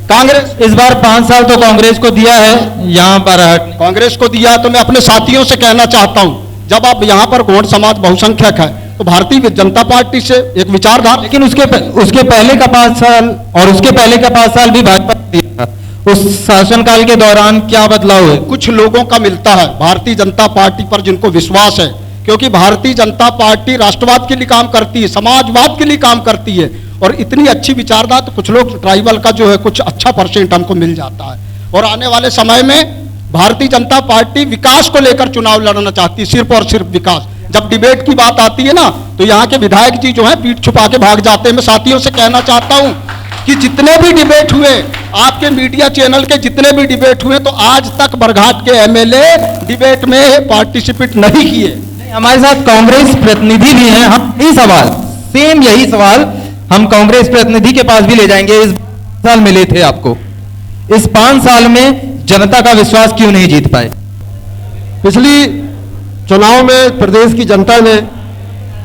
[SPEAKER 11] कांग्रेस
[SPEAKER 13] इस बार 5 साल तो कांग्रेस को दिया है, यहां पर
[SPEAKER 11] कांग्रेस को दिया, तो मैं अपने साथियों से कहना चाहता हूं, जब आप यहां पर गोंड समाज बहुसंख्यक है तो भारतीय जनता पार्टी से एक विचारधारा,
[SPEAKER 13] लेकिन उसके पहले का 5 साल और उसके पहले का 5 साल भी भाजपा ने दिया था। उस शासनकाल के दौरान क्या बदलाव हुए?
[SPEAKER 11] कुछ लोगों का मिलता है भारतीय जनता पार्टी पर जिनको विश्वास है, क्योंकि भारतीय जनता पार्टी राष्ट्रवाद के लिए काम करती है, समाजवाद के लिए काम करती है, और इतनी अच्छी विचारधारा, तो कुछ लोग ट्राइबल का जो है कुछ अच्छा % हमको मिल जाता है। और आने वाले समय में भारतीय जनता पार्टी विकास को लेकर चुनाव लड़ना चाहती है, सिर्फ और सिर्फ विकास। जब डिबेट की बात आती है ना, तो यहाँ के विधायक जी जो है पीठ छुपा के भाग जाते हैं। मैं साथियों से कहना चाहता हूँ कि जितने भी डिबेट हुए, आपके मीडिया चैनल के जितने भी डिबेट हुए, तो आज तक बरघाट के MLA डिबेट में पार्टिसिपेट नहीं किए।
[SPEAKER 13] हमारे साथ कांग्रेस प्रतिनिधि भी हैं, हम यही सवाल हम कांग्रेस प्रतिनिधि के पास भी ले जाएंगे। इस साल मिले थे आपको, इस 5 साल में जनता का विश्वास क्यों नहीं जीत पाए?
[SPEAKER 11] पिछली चुनाव में प्रदेश की जनता ने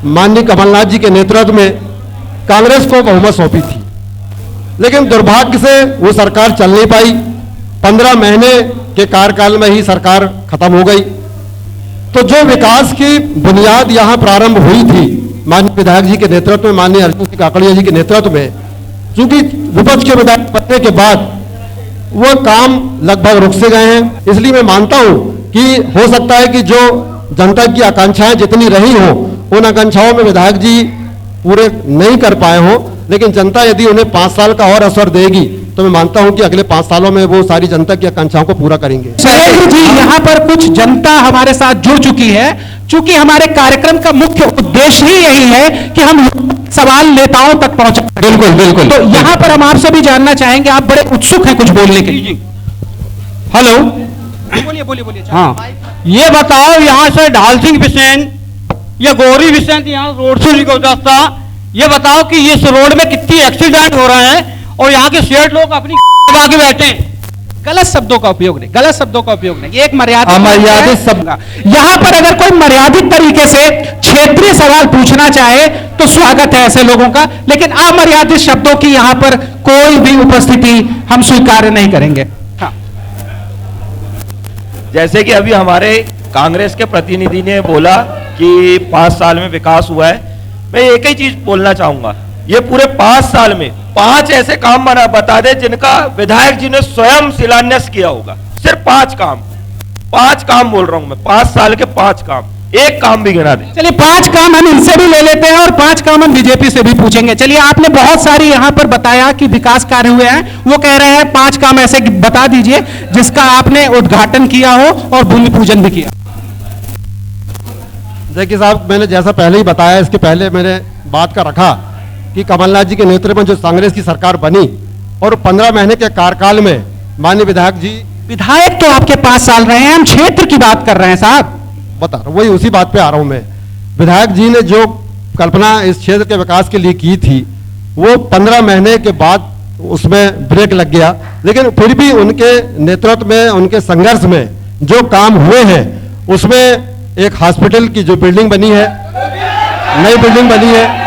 [SPEAKER 11] माननीय कमलनाथ जी के नेतृत्व में कांग्रेस को बहुमत सौंपी थी, लेकिन दुर्भाग्य से वो सरकार चल नहीं पाई। 15 महीने के कार्यकाल में ही सरकार खत्म हो गई। तो जो विकास की बुनियाद यहां प्रारंभ हुई थी माननीय विधायक जी के नेतृत्व में, माननीय अर्जुन सिंह काकड़िया जी के नेतृत्व में, चूंकि विपक्ष के विधायक बनने के बाद वो काम लगभग रुक से गए हैं। इसलिए मैं मानता हूं कि हो सकता है कि जो जनता की आकांक्षाएं जितनी रही हो, उन आकांक्षाओं में विधायक जी पूरे नहीं कर पाए हो, लेकिन जनता यदि उन्हें 5 साल का और अवसर देगी तो मैं मानता हूं कि अगले 5 सालों में वो सारी जनता की आकांक्षाओं को पूरा करेंगे।
[SPEAKER 3] सुरेंद्र जी, यहाँ पर कुछ जनता हमारे साथ जुड़ चुकी है। चूंकि हमारे कार्यक्रम का मुख्य उद्देश्य ही यही है कि हम सवाल नेताओं तक पहुंचाएं।
[SPEAKER 13] बिल्कुल बिल्कुल।
[SPEAKER 3] तो यहाँ पर हम आपसे भी जानना चाहेंगे, आप बड़े उत्सुक हैं कुछ बोलने के लिए।
[SPEAKER 5] हेलो,
[SPEAKER 3] बोलिए।
[SPEAKER 5] हाँ, ये बताओ, यहाँ से ढाल सिंह बिसेन या गौरी बिसेन यहाँ रोड से गुजरता, ये बताओ कि इस रोड में कितनी एक्सीडेंट हो रहे हैं और यहाँ के सेठ लोग अपनी के बैठे हैं।
[SPEAKER 3] गलत शब्दों का उपयोग नहीं, गलत शब्दों का उपयोग नहीं, एक
[SPEAKER 13] अमर्यादित शब्द।
[SPEAKER 3] यहाँ पर अगर कोई मर्यादित तरीके से क्षेत्रीय सवाल पूछना चाहे तो स्वागत है ऐसे लोगों का, लेकिन अमर्यादित शब्दों की यहाँ पर कोई भी उपस्थिति हम स्वीकार नहीं करेंगे। हाँ।
[SPEAKER 14] जैसे कि अभी हमारे कांग्रेस के प्रतिनिधि ने बोला कि 5 साल में विकास हुआ है, मैं एक ही चीज बोलना चाहूंगा, ये पूरे 5 साल में 5 ऐसे काम बता दे जिनका विधायक जी ने स्वयं शिलान्यास किया होगा। सिर्फ 5 काम बोल रहा हूं मैं, 5 साल के 5 काम, एक काम भी गिना दे।
[SPEAKER 3] चलिए 5 काम हम इनसे भी ले लेते हैं और 5 काम हम बीजेपी से भी पूछेंगे। चलिए, आपने बहुत सारी यहाँ पर बताया कि विकास कार्य हुए हैं, वो कह रहे हैं 5 काम ऐसे बता दीजिए जिसका आपने उद्घाटन किया हो और भूमि पूजन भी किया।
[SPEAKER 11] देखिए साहब, मैंने जैसा पहले ही बताया, इसके पहले मैंने बात का रखा कि कमलनाथ जी के नेतृत्व में जो कांग्रेस की सरकार बनी और 15 महीने के कार्यकाल में माननीय विधायक जी,
[SPEAKER 3] विधायक तो आपके 5 साल रहे हैं, हम क्षेत्र की बात कर रहे हैं साहब।
[SPEAKER 11] बता रहा हूं, वही उसी बात पे आ रहा हूं मैं। विधायक जी ने जो कल्पना इस क्षेत्र के विकास के लिए की थी, वो 15 महीने के बाद उसमें ब्रेक लग गया, लेकिन फिर भी उनके नेतृत्व में, उनके संघर्ष में जो काम हुए हैं उसमें एक हॉस्पिटल की जो बिल्डिंग बनी है, नई बिल्डिंग बनी है।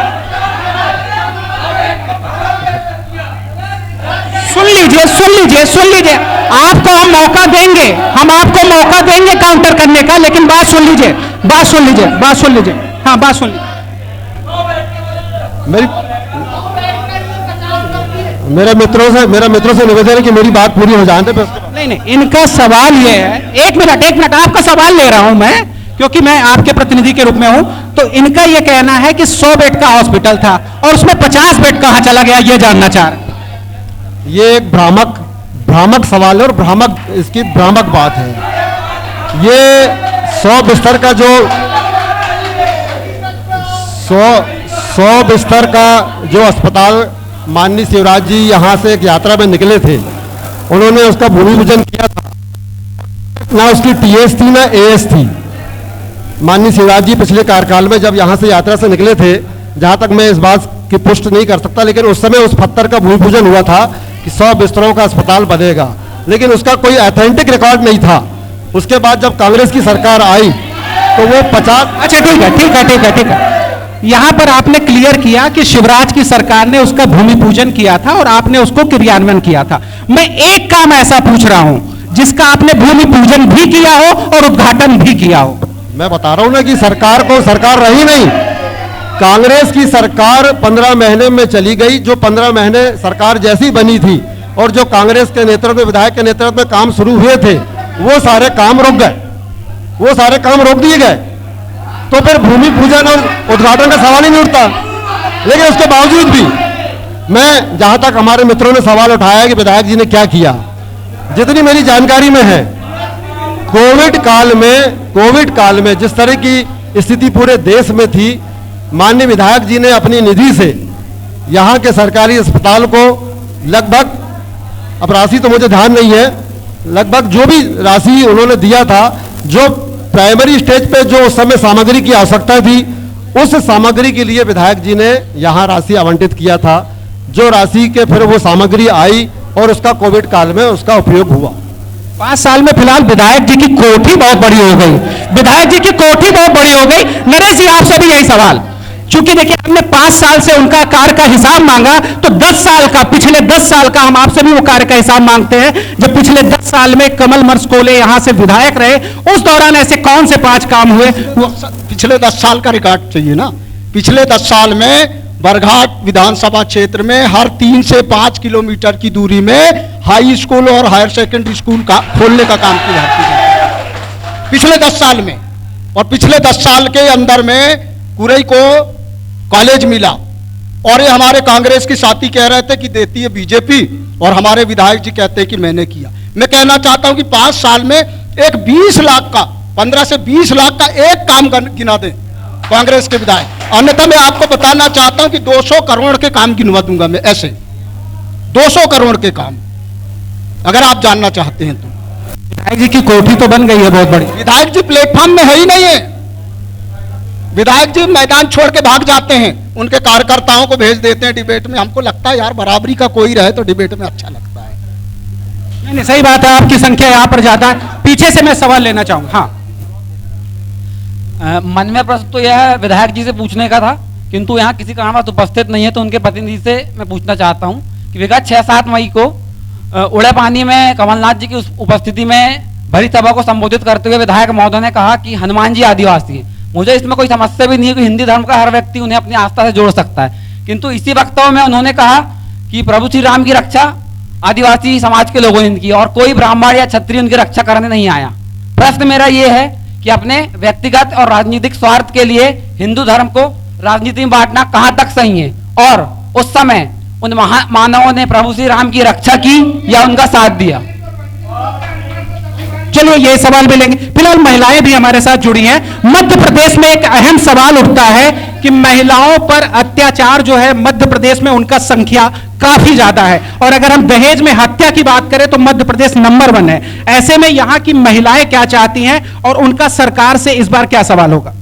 [SPEAKER 3] सुन लीजिए, आपको हम मौका देंगे, हम आपको मौका देंगे काउंटर करने का, लेकिन बात सुन लीजिए। हाँ, बात सुन लीजिए।
[SPEAKER 11] मेरे मित्रों से निवेदन है कि मेरी बात पूरी हो जाने दे।
[SPEAKER 3] नहीं, इनका सवाल ये है, एक मिनट आपका सवाल ले रहा हूं मैं, क्योंकि मैं आपके प्रतिनिधि के रूप में हूं। तो इनका ये कहना है कि 100 बेड का हॉस्पिटल था और उसमें 50 बेड कहां चला गया, ये जानना चाह रहे।
[SPEAKER 11] ये एक भ्रामक सवाल है और इसकी भ्रामक बात है। ये 100 बिस्तर का जो अस्पताल माननीय शिवराज जी यहाँ से एक यात्रा में निकले थे, उन्होंने उसका भूमि पूजन किया था। ना उसकी टीएस थी ना एएस थी। माननीय शिवराज जी पिछले कार्यकाल में जब यहाँ से यात्रा से निकले थे, जहाँ तक मैं इस बात की पुष्टि नहीं कर सकता, लेकिन उस समय उस पत्थर का भूमि पूजन हुआ था कि 100 बिस्तरों का अस्पताल बनेगा, लेकिन उसका कोई ऑथेंटिक रिकॉर्ड नहीं था। उसके बाद जब कांग्रेस की सरकार आई तो वो 50।
[SPEAKER 3] अच्छा, ठीक है। यहाँ पर आपने क्लियर किया कि शिवराज की सरकार ने उसका भूमि पूजन किया था और आपने उसको क्रियान्वयन किया था। मैं एक काम ऐसा पूछ रहा हूं जिसका आपने भूमि पूजन भी किया हो और उद्घाटन भी किया हो।
[SPEAKER 11] मैं बता रहा हूं ना कि सरकार रही नहीं। कांग्रेस की सरकार 15 महीने में चली गई। जो 15 महीने सरकार जैसी बनी थी और जो कांग्रेस के नेतृत्व में, विधायक के नेतृत्व में काम शुरू हुए थे, वो सारे काम रुक गए, वो सारे काम रोक दिए गए। तो फिर भूमि पूजन और उद्घाटन का सवाल ही नहीं उठता। लेकिन उसके बावजूद भी मैं, जहां तक हमारे मित्रों ने सवाल उठाया कि विधायक जी ने क्या किया, जितनी मेरी जानकारी में है, कोविड काल में जिस तरह की स्थिति पूरे देश में थी, माननीय विधायक जी ने अपनी निधि से यहाँ के सरकारी अस्पताल को लगभग, अब राशि तो मुझे ध्यान नहीं है, लगभग जो भी राशि उन्होंने दिया था, जो प्राइमरी स्टेज पे जो उस समय सामग्री की आवश्यकता थी, उस सामग्री के लिए विधायक जी ने यहाँ राशि आवंटित किया था। जो राशि के फिर वो सामग्री आई और उसका कोविड काल में उसका उपयोग हुआ।
[SPEAKER 3] 5 साल में फिलहाल विधायक जी की कोठी बहुत बड़ी हो गई। नरेश जी, आपसे भी यही सवाल, चूंकि देखिए हमने 5 साल से उनका कार्य का हिसाब मांगा, तो 10 साल का, पिछले 10 साल का हम आपसे भी वो कार्य का हिसाब मांगते हैं। जब पिछले 10 साल में कमल मरसकोले यहाँ से विधायक रहे, उस दौरान ऐसे कौन से 5 काम हुए?
[SPEAKER 2] पिछले 10 साल का रिकॉर्ड चाहिए ना। पिछले 10 साल में बरघाट विधानसभा क्षेत्र में हर 3 से 5 किलोमीटर की दूरी में हाई स्कूल और हायर सेकेंडरी स्कूल का खोलने का काम किया पिछले 10 साल में। और पिछले 10 साल के अंदर में कुरई को कॉलेज मिला, और ये हमारे कांग्रेस के साथी कह रहे थे कि देती है बीजेपी, और हमारे विधायक जी कहते हैं कि मैंने किया। मैं कहना चाहता हूं कि 5 साल में एक 20 लाख का, 15 से 20 लाख का एक काम गिना दें कांग्रेस के विधायक। अन्यथा मैं आपको बताना चाहता हूं कि 200 करोड़ के काम गिनवा दूंगा मैं, ऐसे 200 करोड़ के काम, अगर आप जानना चाहते हैं तो।
[SPEAKER 3] विधायक जी की कोठी तो बन गई है बहुत बड़ी।
[SPEAKER 2] विधायक जी प्लेटफॉर्म में है ही नहीं है। विधायक जी मैदान छोड़ के भाग जाते हैं, उनके कार्यकर्ताओं को भेज देते हैं डिबेट में। हमको लगता है यार बराबरी का कोई रहे तो डिबेट में अच्छा लगता है।
[SPEAKER 3] नहीं, सही बात है, आपकी संख्या यहाँ पर ज्यादा है। पीछे से मैं सवाल लेना चाहूंगा। हाँ,
[SPEAKER 15] मन में प्रश्न तो यह विधायक जी से पूछने का था, किंतु यहाँ किसी कारणवश उपस्थित नहीं है, तो उनके प्रतिनिधि से मैं पूछना चाहता हूँ कि विगत 6-7 मई को उड़े पानी में कमलनाथ जी की उपस्थिति में भरी सभा को संबोधित करते हुए विधायक महोदय ने कहा कि हनुमान जी आदिवासी है। मुझे इसमें कोई समस्या भी नहीं है कि हिंदी धर्म का हर व्यक्ति उन्हें अपनी आस्था से जोड़ सकता है, किंतु इसी वक्तव्य में उन्होंने कहा कि प्रभु श्री राम की रक्षा आदिवासी समाज के लोगों ने की और कोई ब्राह्मण या क्षत्रिय उनकी रक्षा करने नहीं आया। प्रश्न मेरा ये है कि अपने व्यक्तिगत और राजनीतिक स्वार्थ के लिए हिंदू धर्म को राजनीति में बांटना कहां तक सही है, और उस समय उन मानवों ने प्रभु श्री राम की रक्षा की या उनका साथ दिया?
[SPEAKER 3] चलिए ये सवाल भी लेंगे। फिलहाल महिलाएं भी हमारे साथ जुड़ी हैं। मध्य प्रदेश में एक अहम सवाल उठता है कि महिलाओं पर अत्याचार जो है मध्य प्रदेश में उनका संख्या काफी ज्यादा है, और अगर हम दहेज में हत्या की बात करें तो मध्य प्रदेश नंबर 1 है। ऐसे में यहाँ की महिलाएं क्या चाहती हैं और उनका सरकार से इस बार क्या सवाल होगा?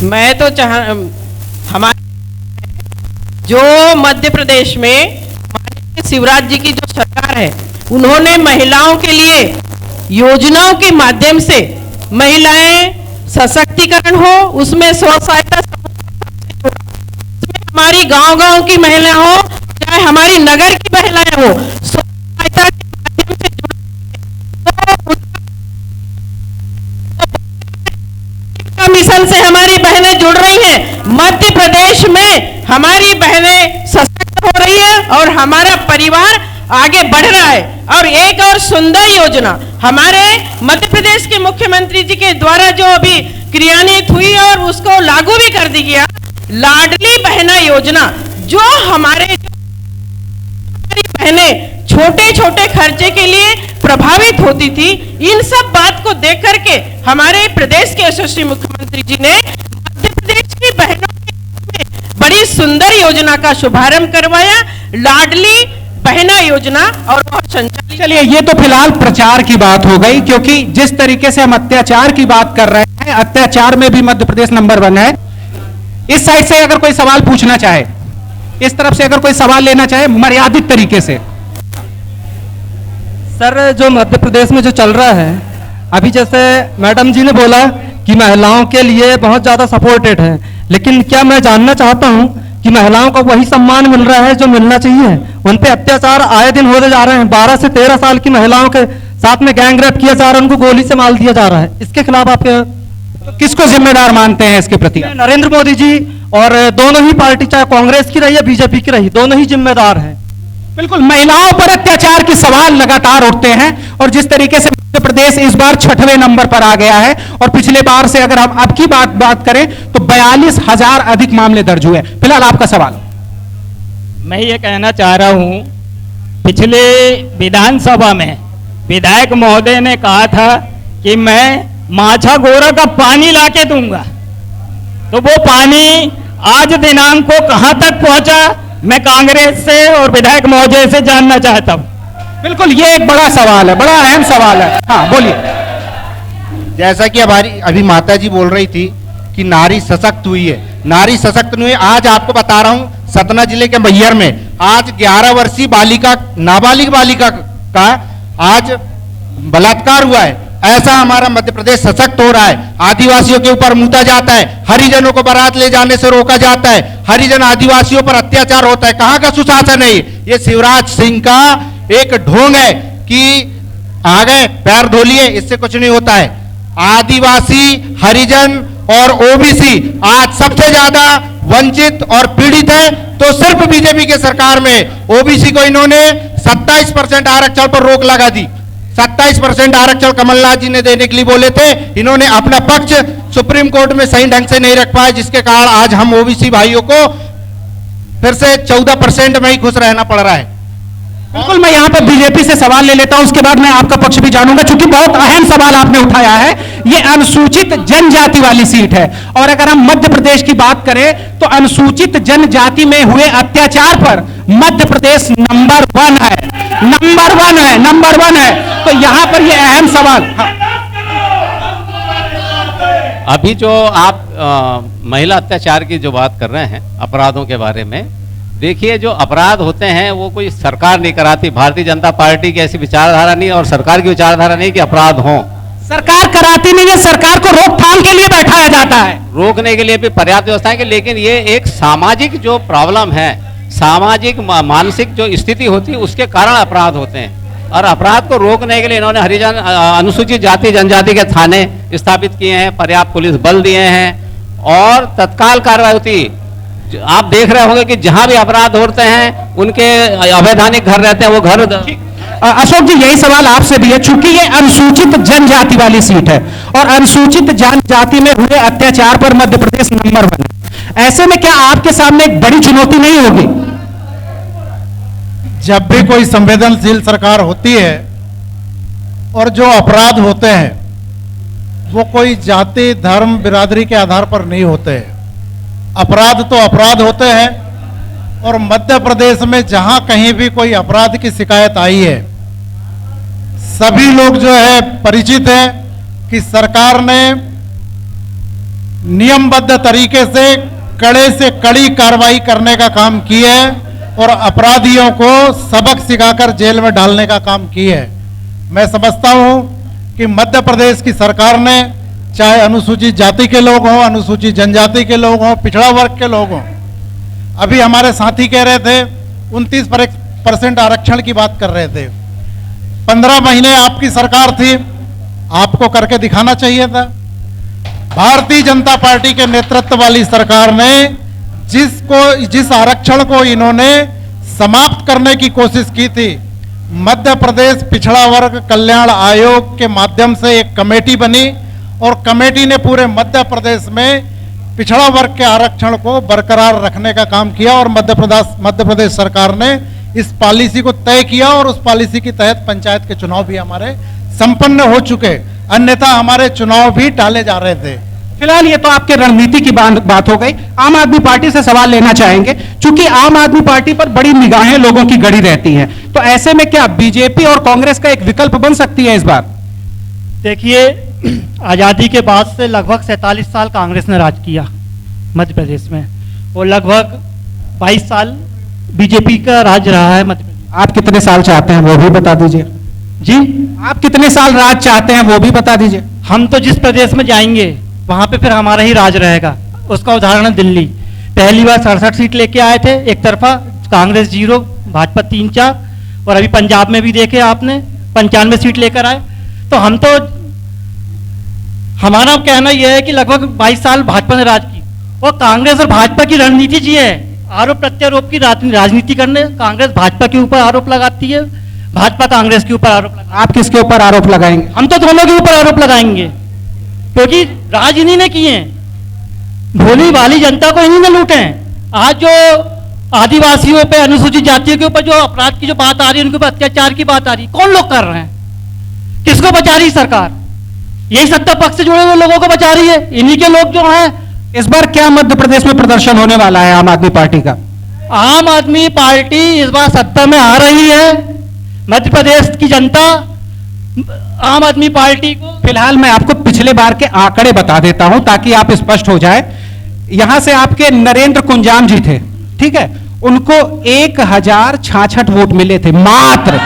[SPEAKER 16] मैं तो हमारे जो मध्य प्रदेश में शिवराज जी की जो सरकार है, उन्होंने महिलाओं के लिए योजनाओं के माध्यम से महिलाएं सशक्तिकरण हो, उसमें स्व सहायता समूह, उसमें हमारी गांव-गांव की महिलाएं हो, चाहे हमारी नगर की महिलाएं हो, स्व सहायता के माध्यम से मिशन से हमारी बहनें जुड़ रही हैं। मध्य प्रदेश में हमारी बहनें सशक्त हो रही है और हमारा परिवार आगे बढ़ रहा है। और एक और सुंदर योजना हमारे मध्य प्रदेश के मुख्यमंत्री जी के द्वारा जो अभी क्रियान्वित हुई और उसको लागू भी कर दी गया, लाडली बहना योजना, जो हमारी बहनें छोटे छोटे खर्चे के लिए प्रभावित होती थी। इन सब बात को देख करके हमारे प्रदेश के यशस्वी मुख्यमंत्री जी ने मध्य प्रदेश की बहनों के बड़ी सुंदर योजना का शुभारंभ करवाया, लाडली बहना योजना, और वह संचालित।
[SPEAKER 3] चलिए, ये तो फिलहाल प्रचार की बात हो गई, क्योंकि जिस तरीके से हम अत्याचार की बात कर रहे हैं, अत्याचार में भी मध्य प्रदेश नंबर 1 है। इस साइड से अगर कोई सवाल पूछना चाहे, इस तरफ से अगर कोई सवाल लेना चाहे, मर्यादित तरीके से।
[SPEAKER 13] सर, जो मध्य प्रदेश में जो चल रहा है अभी, जैसे मैडम जी ने बोला कि महिलाओं के लिए बहुत ज़्यादा सपोर्टेड है, लेकिन क्या मैं जानना चाहता हूं कि महिलाओं को वही सम्मान मिल रहा है जो मिलना चाहिए? उन पे अत्याचार आए दिन होते जा रहे हैं। 12 से 13 साल की महिलाओं के साथ में गैंग रेप किया जा रहा है, उनको गोली से मार दिया जा रहा है। इसके खिलाफ आप
[SPEAKER 3] किसको जिम्मेदार मानते हैं इसके प्रति?
[SPEAKER 13] नरेंद्र मोदी जी और दोनों ही पार्टी, चाहे कांग्रेस की रही या बीजेपी की रही, दोनों ही जिम्मेदार हैं।
[SPEAKER 3] बिल्कुल, महिलाओं पर अत्याचार के सवाल लगातार उठते हैं, और जिस तरीके से मध्य प्रदेश इस बार 6वें नंबर पर आ गया है, और पिछले बार से अगर हम अब की बात करें तो 42,000 अधिक मामले दर्ज हुए। फिलहाल आपका सवाल।
[SPEAKER 12] मैं ये कहना चाह रहा हूँ, पिछले विधानसभा में विधायक महोदय ने कहा था कि मैं माछा गोरा का पानी लाके दूंगा, तो वो पानी आज दिनांक को कहां तक पहुंचा, मैं कांग्रेस से और विधायक महोदय से जानना चाहता हूं।
[SPEAKER 3] बिल्कुल, ये एक बड़ा सवाल है, बड़ा अहम सवाल है। हाँ, बोलिए।
[SPEAKER 2] जैसा कि हमारी अभी माता जी बोल रही थी कि नारी सशक्त हुई है, नारी सशक्त नहीं हुई। आज आपको बता रहा हूं, सतना जिले के मैहर में आज 11 वर्षीय बालिका, नाबालिग बालिका का आज बलात्कार हुआ है। ऐसा हमारा मध्य प्रदेश सशक्त हो रहा है। आदिवासियों के ऊपर मुता जाता है, हरिजनों को बारात ले जाने से रोका जाता है, हरिजन आदिवासियों पर अत्याचार होता है। कहां का सुशासन है ये? शिवराज सिंह का एक ढोंग है कि आ गए पैर धो लिए, इससे कुछ नहीं होता है। आदिवासी, हरिजन और ओबीसी आज सबसे ज्यादा वंचित और पीड़ित है, तो सिर्फ बीजेपी के सरकार में ओबीसी को इन्होंने 27% आरक्षण पर रोक लगा दी। 27% आरक्षण कमलनाथ जी ने देने के लिए बोले थे, इन्होंने अपना पक्ष सुप्रीम कोर्ट में सही ढंग से नहीं रख पाए, जिसके कारण आज हम ओबीसी भाइयों को फिर से 14% में ही खुश रहना पड़ रहा है।
[SPEAKER 3] बिल्कुल, मैं यहाँ पर बीजेपी से सवाल ले लेता हूं, उसके बाद मैं आपका पक्ष भी जानूंगा, क्योंकि बहुत अहम सवाल आपने उठाया है। ये अनुसूचित जनजाति वाली सीट है, और अगर हम मध्य प्रदेश की बात करें तो अनुसूचित जनजाति में हुए अत्याचार पर मध्य प्रदेश नंबर 1 है, नंबर 1 है, नंबर 1 है। तो यहाँ पर ये अहम सवाल। हाँ।
[SPEAKER 6] अभी जो आप महिला अत्याचार की जो बात कर रहे हैं, अपराधों के बारे में, देखिए, जो अपराध होते हैं वो कोई सरकार नहीं कराती। भारतीय जनता पार्टी की ऐसी विचारधारा नहीं, और सरकार की विचारधारा नहीं कि अपराध हों।
[SPEAKER 3] सरकार कराती नहीं है, सरकार को रोकथाम के लिए बैठाया जाता है,
[SPEAKER 6] रोकने के लिए भी पर्याप्त व्यवस्थाएं की, लेकिन ये एक सामाजिक जो प्रॉब्लम है, सामाजिक मानसिक जो स्थिति होती है, उसके कारण अपराध होते हैं। और अपराध को रोकने के लिए इन्होंने हरिजन, अनुसूचित जाति जनजाति के थाने स्थापित किए हैं, पर्याप्त पुलिस बल दिए हैं, और तत्काल कार्रवाई होती। आप देख रहे होंगे कि जहां भी अपराध होते हैं, उनके अवैधानिक घर रहते हैं, वो घर।
[SPEAKER 3] अशोक जी, यही सवाल आपसे भी है, चूंकि ये अनुसूचित जनजाति वाली सीट है, और अनुसूचित जनजाति में हुए अत्याचार पर मध्य प्रदेश नंबर 1 है। ऐसे में क्या आपके सामने एक बड़ी चुनौती नहीं होगी?
[SPEAKER 9] जब भी कोई संवेदनशील सरकार होती है और जो अपराध होते हैं वो कोई जाति, धर्म, बिरादरी के आधार पर नहीं होते हैं। अपराध तो अपराध होते हैं, और मध्य प्रदेश में जहां कहीं भी कोई अपराध की शिकायत आई है, सभी लोग जो है परिचित है कि सरकार ने नियमबद्ध तरीके से कड़ी कार्रवाई करने का काम किया है, और अपराधियों को सबक सिखाकर जेल में डालने का काम किया है। मैं समझता हूं
[SPEAKER 2] कि मध्य प्रदेश की सरकार ने, चाहे अनुसूचित जाति के लोग हों, अनुसूचित जनजाति के लोग हों, पिछड़ा वर्ग के लोग हों, अभी हमारे साथी कह रहे थे 29% आरक्षण की बात कर रहे थे। 15 महीने आपकी सरकार थी, आपको करके दिखाना चाहिए था। भारतीय जनता पार्टी के नेतृत्व वाली सरकार ने जिस आरक्षण को इन्होंने समाप्त करने की कोशिश की थी, मध्य प्रदेश पिछड़ा वर्ग कल्याण आयोग के माध्यम से एक कमेटी बनी और कमेटी ने पूरे मध्य प्रदेश में पिछड़ा वर्ग के आरक्षण को बरकरार रखने का काम किया और मध्य प्रदेश सरकार ने इस पॉलिसी को तय किया और उस पॉलिसी के तहत पंचायत के चुनाव भी हमारे संपन्न हो चुके, अन्यथा हमारे चुनाव भी टाले जा रहे थे।
[SPEAKER 3] फिलहाल ये तो आपके रणनीति की बात हो गई। आम आदमी पार्टी से सवाल लेना चाहेंगे, क्योंकि आम आदमी पार्टी पर बड़ी निगाहें लोगों की गड़ी रहती हैं, तो ऐसे में क्या बीजेपी और कांग्रेस का एक विकल्प बन सकती है इस बार?
[SPEAKER 1] देखिए, आज़ादी के बाद से लगभग 47 साल कांग्रेस ने राज किया मध्य प्रदेश में और लगभग 22 साल बीजेपी का राज रहा है मध्य प्रदेश।
[SPEAKER 3] आप कितने साल चाहते हैं वो भी बता दीजिए।
[SPEAKER 1] जी,
[SPEAKER 3] आप कितने साल राज चाहते हैं वो भी बता दीजिए।
[SPEAKER 1] हम तो जिस प्रदेश में जाएंगे वहां पे फिर हमारा ही राज रहेगा। उसका उदाहरण दिल्ली, पहली बार 67 सीट लेके आए थे एक तरफा, कांग्रेस 0, भाजपा 3-4, और अभी पंजाब में भी देखे आपने 95 सीट लेकर आए। तो हम तो, हमारा कहना यह है कि लगभग 22 साल भाजपा ने राज की और कांग्रेस और भाजपा की रणनीति जी है आरोप प्रत्यारोप की राजनीति करने। कांग्रेस भाजपा के ऊपर आरोप लगाती है, भाजपा कांग्रेस के ऊपर आरोप लगाती है।
[SPEAKER 3] आप किसके ऊपर आरोप लगाएंगे?
[SPEAKER 1] हम तो दोनों के ऊपर आरोप लगाएंगे, क्योंकि राज इन्हीं ने किए हैं, भोली भाली जनता को इन्हीं ने लूटे हैं। आज जो आदिवासियों पे, अनुसूचित जातियों के ऊपर जो अपराध की जो बात आ रही है, उनके ऊपर अत्याचार की बात आ रही है, कौन लोग कर रहे हैं? किसको बचा रही सरकार? यही सत्ता पक्ष से जुड़े हुए लोगों को बचा रही है, इन्हीं के लोग जो हैं।
[SPEAKER 3] इस बार क्या मध्य प्रदेश में प्रदर्शन होने वाला है आम आदमी पार्टी का?
[SPEAKER 1] आम आदमी पार्टी इस बार सत्ता में आ रही है। मध्य प्रदेश की जनता आम आदमी पार्टी को,
[SPEAKER 3] फिलहाल मैं आपको पिछले बार के आंकड़े बता देता हूं ताकि आप स्पष्ट हो जाए। यहां से आपके नरेंद्र कुंजाम जी थे, ठीक है, उनको 1066 वोट मिले थे मात्र,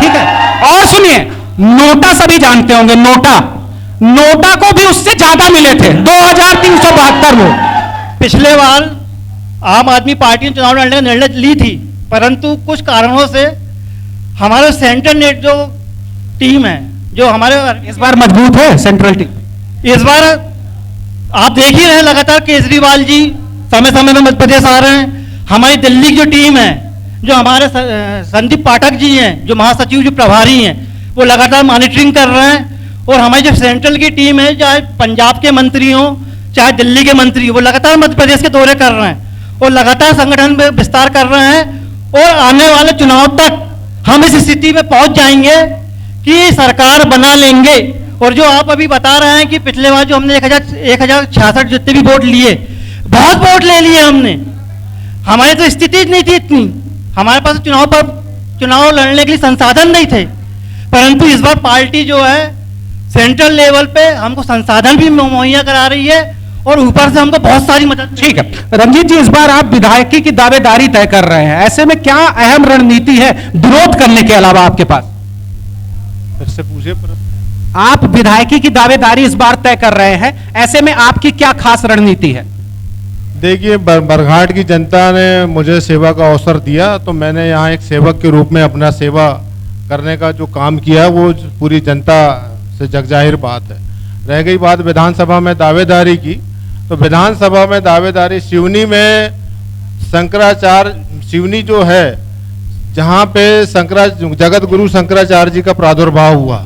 [SPEAKER 3] ठीक है। और सुनिए, नोटा सभी जानते होंगे, नोटा को भी उससे ज्यादा मिले थे, 2372 वोट।
[SPEAKER 1] पिछले बार आम आदमी पार्टी ने चुनाव लड़ने का निर्णय ली थी, परंतु कुछ कारणों से हमारे सेंट्रल नेट जो टीम है, जो हमारे
[SPEAKER 3] इस बार मजबूत है सेंट्रल टीम।
[SPEAKER 1] इस बार आप देख ही रहे हैं, लगातार केजरीवाल जी समय समय में मध्य प्रदेश आ रहे हैं। हमारी दिल्ली की जो टीम है, जो हमारे संदीप पाठक जी हैं, जो महासचिव, जो प्रभारी हैं, वो लगातार मॉनिटरिंग कर रहे हैं। और हमारी जो सेंट्रल की टीम है, चाहे पंजाब के मंत्री हों, चाहे दिल्ली के मंत्री, वो लगातार मध्य प्रदेश के दौरे कर रहे हैं और लगातार संगठन में विस्तार कर रहे हैं। और आने वाले चुनाव तक हम इस स्थिति में पहुंच जाएंगे कि सरकार बना लेंगे। और जो आप अभी बता रहे हैं कि पिछले बार जो हमने 1066 जितने भी वोट लिए, बहुत वोट ले लिए हमने, हमारी तो स्थिति नहीं थी इतनी, हमारे पास चुनाव लड़ने के लिए संसाधन नहीं थे। परंतु इस बार पार्टी जो है सेंट्रल लेवल पे हमको संसाधन भी मुहैया करा रही है और ऊपर से हमको बहुत सारी मदद।
[SPEAKER 3] ठीक है रंजीत जी, इस बार आप विधायकी की दावेदारी तय कर रहे हैं, ऐसे में क्या अहम रणनीति है विरोध करने के अलावा आपके पास?
[SPEAKER 9] फिर से पूछिए।
[SPEAKER 3] आप विधायकी की दावेदारी इस बार तय कर रहे हैं, ऐसे में आपकी क्या खास रणनीति है?
[SPEAKER 9] देखिए, बरघाट की जनता ने मुझे सेवा का अवसर दिया, तो मैंने यहाँ एक सेवक के रूप में अपना सेवा करने का जो काम किया वो पूरी जनता से जगजाहिर बात है। रह गई बात विधानसभा में दावेदारी की, तो विधानसभा में दावेदारी सिवनी में शंकराचार्य, सिवनी जो है जहाँ पे जगत गुरु शंकराचार्य जी का प्रादुर्भाव हुआ,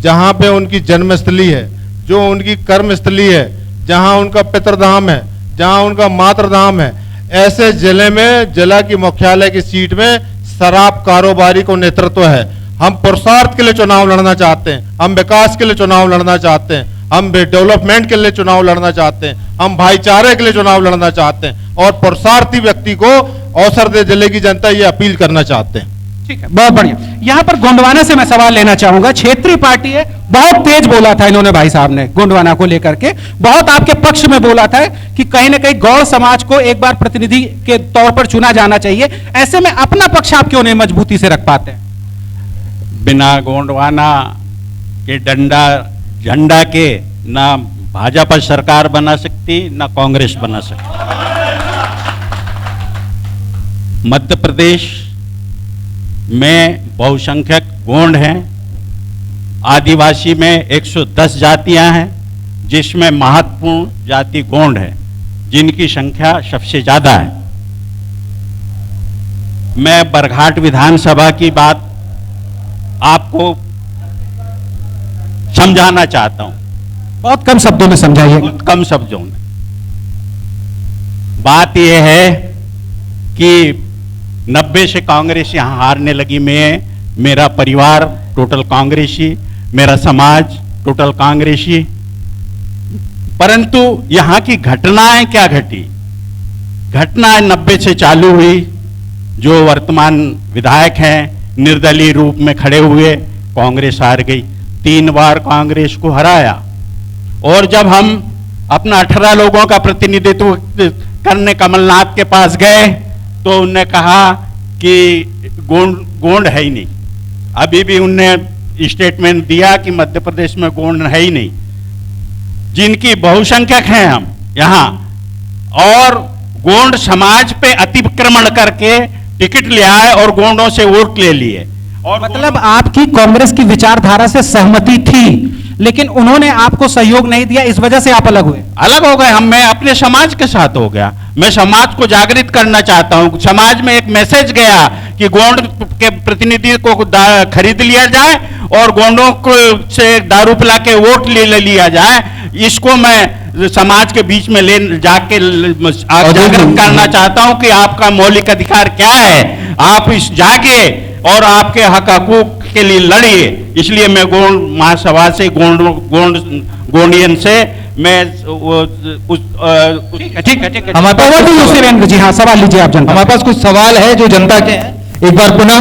[SPEAKER 9] जहाँ पे उनकी जन्मस्थली है, जो उनकी कर्मस्थली है, जहाँ उनका पितृधाम है, जहाँ उनका मातृधाम है, ऐसे जिले में जिला की मुख्यालय की सीट में शराब कारोबारी को नेतृत्व है। हम पुरुषार्थ के लिए चुनाव लड़ना चाहते हैं, हम विकास के लिए चुनाव लड़ना चाहते हैं, हम डेवलपमेंट के लिए चुनाव लड़ना चाहते हैं, हम भाईचारे के लिए चुनाव लड़ना चाहते हैं और पुरुषार्थी व्यक्ति को अवसर दे जिले की जनता ये अपील करना चाहते हैं।
[SPEAKER 3] ठीक है, बहुत बढ़िया। यहाँ पर गोंडवाना से मैं सवाल लेना चाहूंगा, क्षेत्रीय पार्टी है, बहुत तेज बोला था इन्होंने, भाई साहब ने गोंडवाना को लेकर के बहुत आपके पक्ष में बोला था कि कहीं ना कहीं गौड़ समाज को एक बार प्रतिनिधि के तौर पर चुना जाना चाहिए। ऐसे में अपना पक्ष आप क्यों नहीं मजबूती से रख पाते?
[SPEAKER 8] बिना गोंडवाना कि झंडा के ना भाजपा सरकार बना सकती ना कांग्रेस बना सकती। मध्य प्रदेश में बहुसंख्यक गोंड हैं, आदिवासी में 110 जातियां हैं, जिसमें महत्वपूर्ण जाति गोंड है, जिनकी संख्या सबसे ज्यादा है। मैं बरघाट विधानसभा की बात आपको समझाना चाहता हूं।
[SPEAKER 3] बहुत कम शब्दों में समझाइए।
[SPEAKER 8] बहुत कम शब्दों में। बात यह है कि 90 से कांग्रेस यहां हारने लगी। मेरा परिवार टोटल कांग्रेसी, मेरा समाज टोटल कांग्रेसी, परंतु यहां की घटनाएं क्या घटी? घटनाएं 90 से चालू हुई। जो वर्तमान विधायक हैं निर्दलीय रूप में खड़े हुए, कांग्रेस हार गई। 3 बार कांग्रेस को हराया। और जब हम अपना 18 लोगों का प्रतिनिधित्व करने कमलनाथ के पास गए तो उनने कहा कि गोंड है ही नहीं। अभी भी उनने स्टेटमेंट दिया कि मध्य प्रदेश में गोंड है ही नहीं, जिनकी बहुसंख्यक हैं हम यहाँ, और गोंड समाज पे अतिक्रमण करके टिकट ले आए और गोंडों से वोट ले लिए।
[SPEAKER 3] और मतलब आपकी कांग्रेस की विचारधारा से सहमति थी, लेकिन उन्होंने आपको सहयोग नहीं दिया, इस वजह से आप अलग हुए।
[SPEAKER 8] अलग हो गए हम। मैं अपने समाज के साथ हो गया। मैं समाज को जागृत करना चाहता हूं। समाज में एक मैसेज गया कि गोंड के प्रतिनिधि को खरीद लिया जाए और गोंडों को से दारू पिला के वोट ले लिया जाए। इसको मैं समाज के बीच में ले जाके जागृत करना चाहता हूं कि आपका मौलिक अधिकार क्या है। आप इस जागे और आपके हक हकूक के लिए लड़िए। इसलिए मैं गोंड महासभा से गोंडियन से मैं ठीक है
[SPEAKER 3] हमारे पास जी हाँ, सवाल लीजिए आप जनता।
[SPEAKER 13] हमारे पास कुछ सवाल है जो जनता के हैं। एक बार पुनः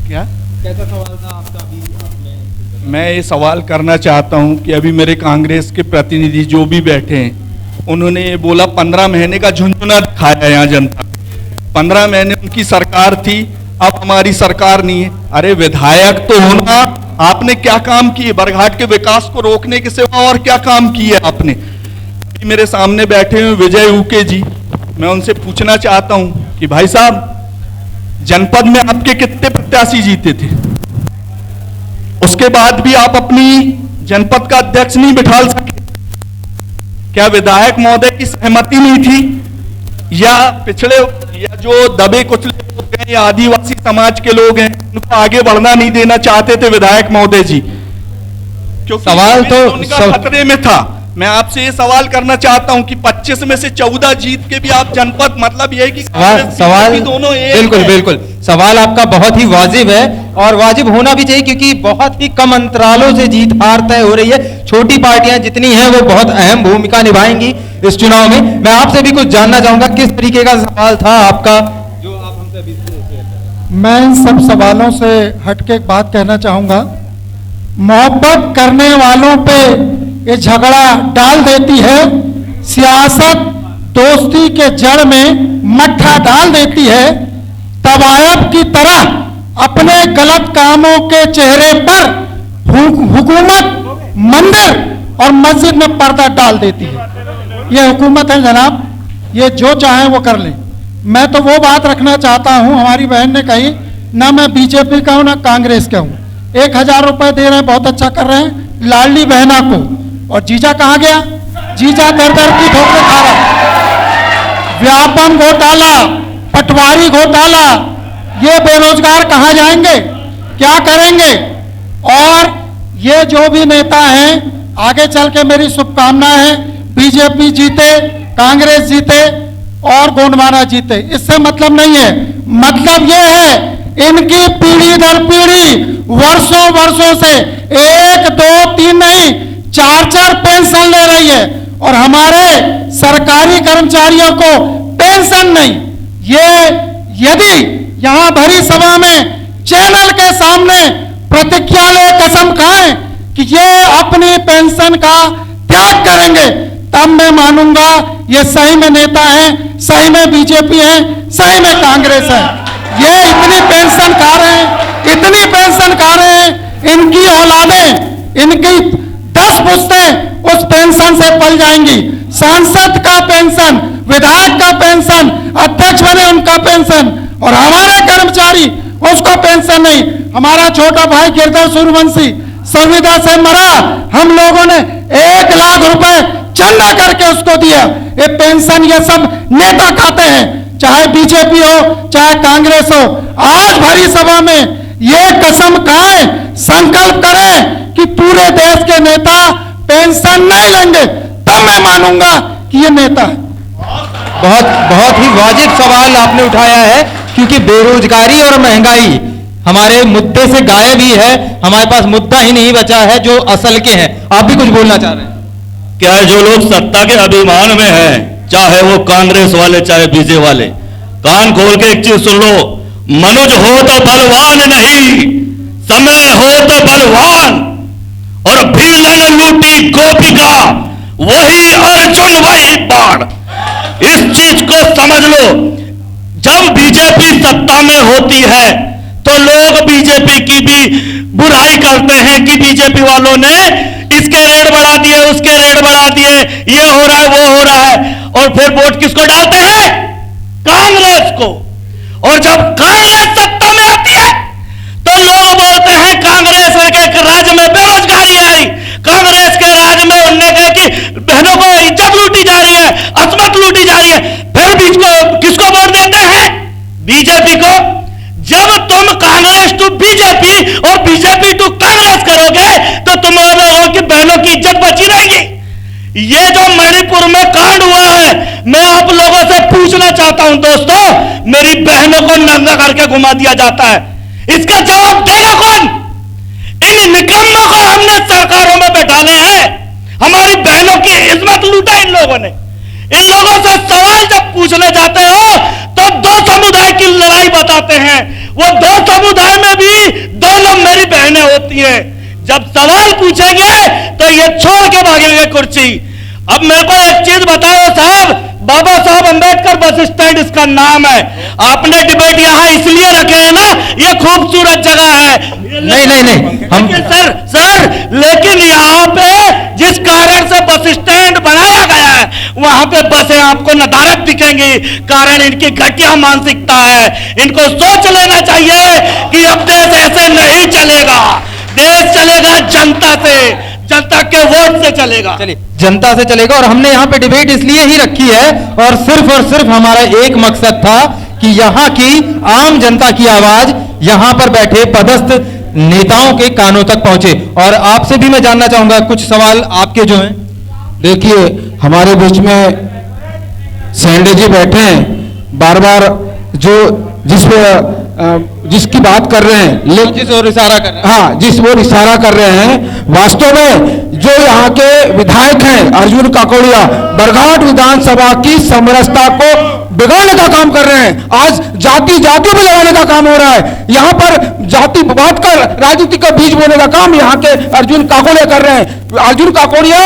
[SPEAKER 4] क्या कैसा सवाल था आपका? अभी मैं ये सवाल करना चाहता हूं कि अभी मेरे कांग्रेस के प्रतिनिधि जो भी बैठे हैं उन्होंने ये बोला 15 महीने का झुंझुना दिखाया यहाँ जनता। 15 महीने उनकी सरकार थी, अब हमारी सरकार नहीं है। अरे विधायक तो होना, आपने क्या काम किए? बरघाट के विकास को रोकने के सिवा और क्या काम किए आपने? मेरे सामने बैठे हुए विजय उके जी, मैं उनसे पूछना चाहता हूं कि भाई साहब, जनपद में आपके कितने प्रत्याशी जीते थे? उसके बाद भी आप अपनी जनपद का अध्यक्ष नहीं बिठा सके। क्या विधायक महोदय की सहमति नहीं थी? या पिछड़े या जो दबे कुचले लोग हैं या आदिवासी समाज के लोग हैं उनको आगे बढ़ना नहीं देना चाहते थे विधायक महोदय जी? क्योंकि
[SPEAKER 13] सवाल तो
[SPEAKER 4] उनका खतरे में था। मैं आपसे ये सवाल करना चाहता हूं कि 25 में से 14 जीत के भी आप जनपद, मतलब ये कि
[SPEAKER 13] सवाल
[SPEAKER 4] दोनों
[SPEAKER 13] बिल्कुल सवाल आपका बहुत ही वाजिब है और वाजिब होना भी चाहिए, क्योंकि बहुत ही कम अंतरालों से जीत हार तय हो रही है। छोटी पार्टियां जितनी हैं वो बहुत अहम भूमिका निभाएंगी इस चुनाव में। मैं आपसे भी कुछ जानना चाहूंगा, किस तरीके का सवाल था आपका जो आप हमसे अभी?
[SPEAKER 17] मैं इन सब सवालों से हटके एक बात कहना चाहूंगा। मोहब्बत करने वालों पे ये झगड़ा डाल देती है, सियासत दोस्ती के जड़ में मट्ठा डाल देती है। तवायब की तरह अपने गलत कामों के चेहरे पर हुकूमत मंदिर और मस्जिद में पर्दा डाल देती है। ये हुकूमत है जनाब, ये जो चाहे वो कर ले। मैं तो वो बात रखना चाहता हूं, हमारी बहन ने कही, ना मैं बीजेपी का हूं ना कांग्रेस का हूं। 1000 रुपए दे रहे हैं, बहुत अच्छा कर रहे हैं लाडली बहना को। और जीजा कहां गया? जीजा दर की ठोकर खा रहा। व्यापम घोटाला, पटवारी घोटाला, ये बेरोजगार कहां जाएंगे, क्या करेंगे? और ये जो भी नेता हैं, आगे चल के मेरी शुभकामनाएं हैं, बीजेपी जीते, कांग्रेस जीते और गोंडवाना जीते। इससे मतलब नहीं है, मतलब ये है इनकी पीढ़ी दर पीढ़ी वर्षों वर्षों से 1, 2, 3 नहीं 4 पेंशन ले रही है और हमारे सरकारी कर्मचारियों को पेंशन नहीं। ये यदि यहां भरी सभा में चैनल के सामने प्रतिज्ञा ले कसम खाएं कि ये अपनी पेंशन का त्याग करेंगे, तब मैं मानूंगा ये सही में नेता हैं, सही में बीजेपी है, सही में कांग्रेस है। ये इतनी पेंशन खा रहे हैं, इतनी पेंशन खा रहे हैं, इनकी औलादें, इनकी 10 पुश्तें उस पेंशन से पल जाएंगी। सांसद का पेंशन, विधायक का पेंशन, अध्यक्ष बने उनका पेंशन, और हमारे कर्मचारी उसको पेंशन नहीं। हमारा छोटा भाई गिरधर सूर्यवंशी संविदा से मरा, हम लोगों ने 1 लाख रुपए चंदा करके उसको दिया। ये पेंशन ये सब नेता खाते हैं, चाहे बीजेपी हो चाहे कांग्रेस हो। आज भरी सभा में ये कसम खाएं, संकल्प करें कि पूरे देश के नेता पेंशन नहीं लेंगे, तब मैं मानूंगा कि ये नेता है।
[SPEAKER 13] बहुत ही वाजिब सवाल आपने उठाया है, क्योंकि बेरोजगारी और महंगाई हमारे मुद्दे से गायब ही है। हमारे पास मुद्दा ही नहीं बचा है जो असल के हैं। आप भी कुछ बोलना चाह रहे हैं?
[SPEAKER 18] क्या है, जो लोग सत्ता के अभिमान में हैं, चाहे वो कांग्रेस वाले चाहे बीजेपी वाले, कान खोल के एक चीज सुन लो, मनुज हो तो बलवान नहीं, समय हो तो बलवान। और भील ने लूटी गोपिका, वही अर्जुन वही बाण। इस चीज को समझ लो। जब बीजेपी सत्ता में होती है तो लोग बीजेपी की भी बुराई करते हैं कि बीजेपी वालों ने इसके रेट बढ़ा दिए, उसके रेट बढ़ा दिए, ये हो रहा है वो हो रहा है। और फिर वोट किसको डालते हैं? कांग्रेस को। और जब कांग्रेस सत्ता में आती है तो लोग बोलते हैं कांग्रेस के राज में बेरोजगारी आई, कांग्रेस के राज में उन्होंने कहा कि बहनों को इज्जत लूटी जा रही है, असमत लूटी जा रही है। फिर बीच को किसको वोट देते हैं? बीजेपी को। जब तुम कांग्रेस टू बीजेपी और बीजेपी टू कांग्रेस करोगे तो तुम लोगों की बहनों की इज्जत बची रहेगी। ये जो मणिपुर में कांड हुआ है, मैं आप लोगों से पूछना चाहता हूं दोस्तों, मेरी बहनों को नंगा करके घुमा दिया जाता है, इसका जवाब देगा कौन? इन निकम्मों को हमने सरकारों में बैठाने हैं, हमारी बहनों की इज्जत लूटा इन लोगों ने। इन लोगों से सवाल जब पूछने जाते हो तो 2 समुदाय की लड़ाई बताते हैं। वो 2 समुदाय में भी दोनों मेरी बहनें होती हैं। जब सवाल पूछेंगे तो ये छोड़ के भागेंगे कुर्सी। अब मेरे को एक चीज बताओ साहब, बाबा साहब अंबेडकर बस स्टैंड इसका नाम है। आपने डिबेट यहां इसलिए रखे है ना, ये खूबसूरत जगह है।
[SPEAKER 13] नहीं
[SPEAKER 18] हम सर लेकिन यहाँ पे जिस कारण से बस स्टैंड बनाया गया है वहां पे बसें आपको नदारद दिखेंगी। कारण इनकी घटिया मानसिकता है। इनको सोच लेना चाहिए कि अब देश ऐसे नहीं चलेगा। देश चलेगा जनता से, जनता के वोट से चलेगा।
[SPEAKER 13] चलिए, जनता से चलेगा। और हमने यहाँ पे डिबेट इसलिए ही रखी है और सिर्फ हमारा एक मकसद था कि यहाँ की आम जनता की आवाज यहाँ पर बैठे पदस्थ नेताओं के कानों तक पहुंचे। और आपसे भी मैं जानना चाहूंगा कुछ सवाल आपके जो हैं।
[SPEAKER 19] देखिए, हमारे बीच में सेंडे जी बैठे हैं, बार बार जो जिसकी बात कर रहे हैं, लेकिन
[SPEAKER 13] जिस ओर इशारा कर रहे हैं,
[SPEAKER 19] हाँ, जिस ओर इशारा कर रहे हैं, वास्तव में जो यहाँ के विधायक हैं अर्जुन काकोड़िया, बरघाट विधानसभा की समरसता को बिगाड़ने का काम कर रहे हैं। आज जातियों में लगाने का काम हो रहा है। यहाँ पर जाति बात कर राजनीति का बीज बोने का काम यहाँ के अर्जुन काकोड़िया कर रहे हैं। अर्जुन काकोड़िया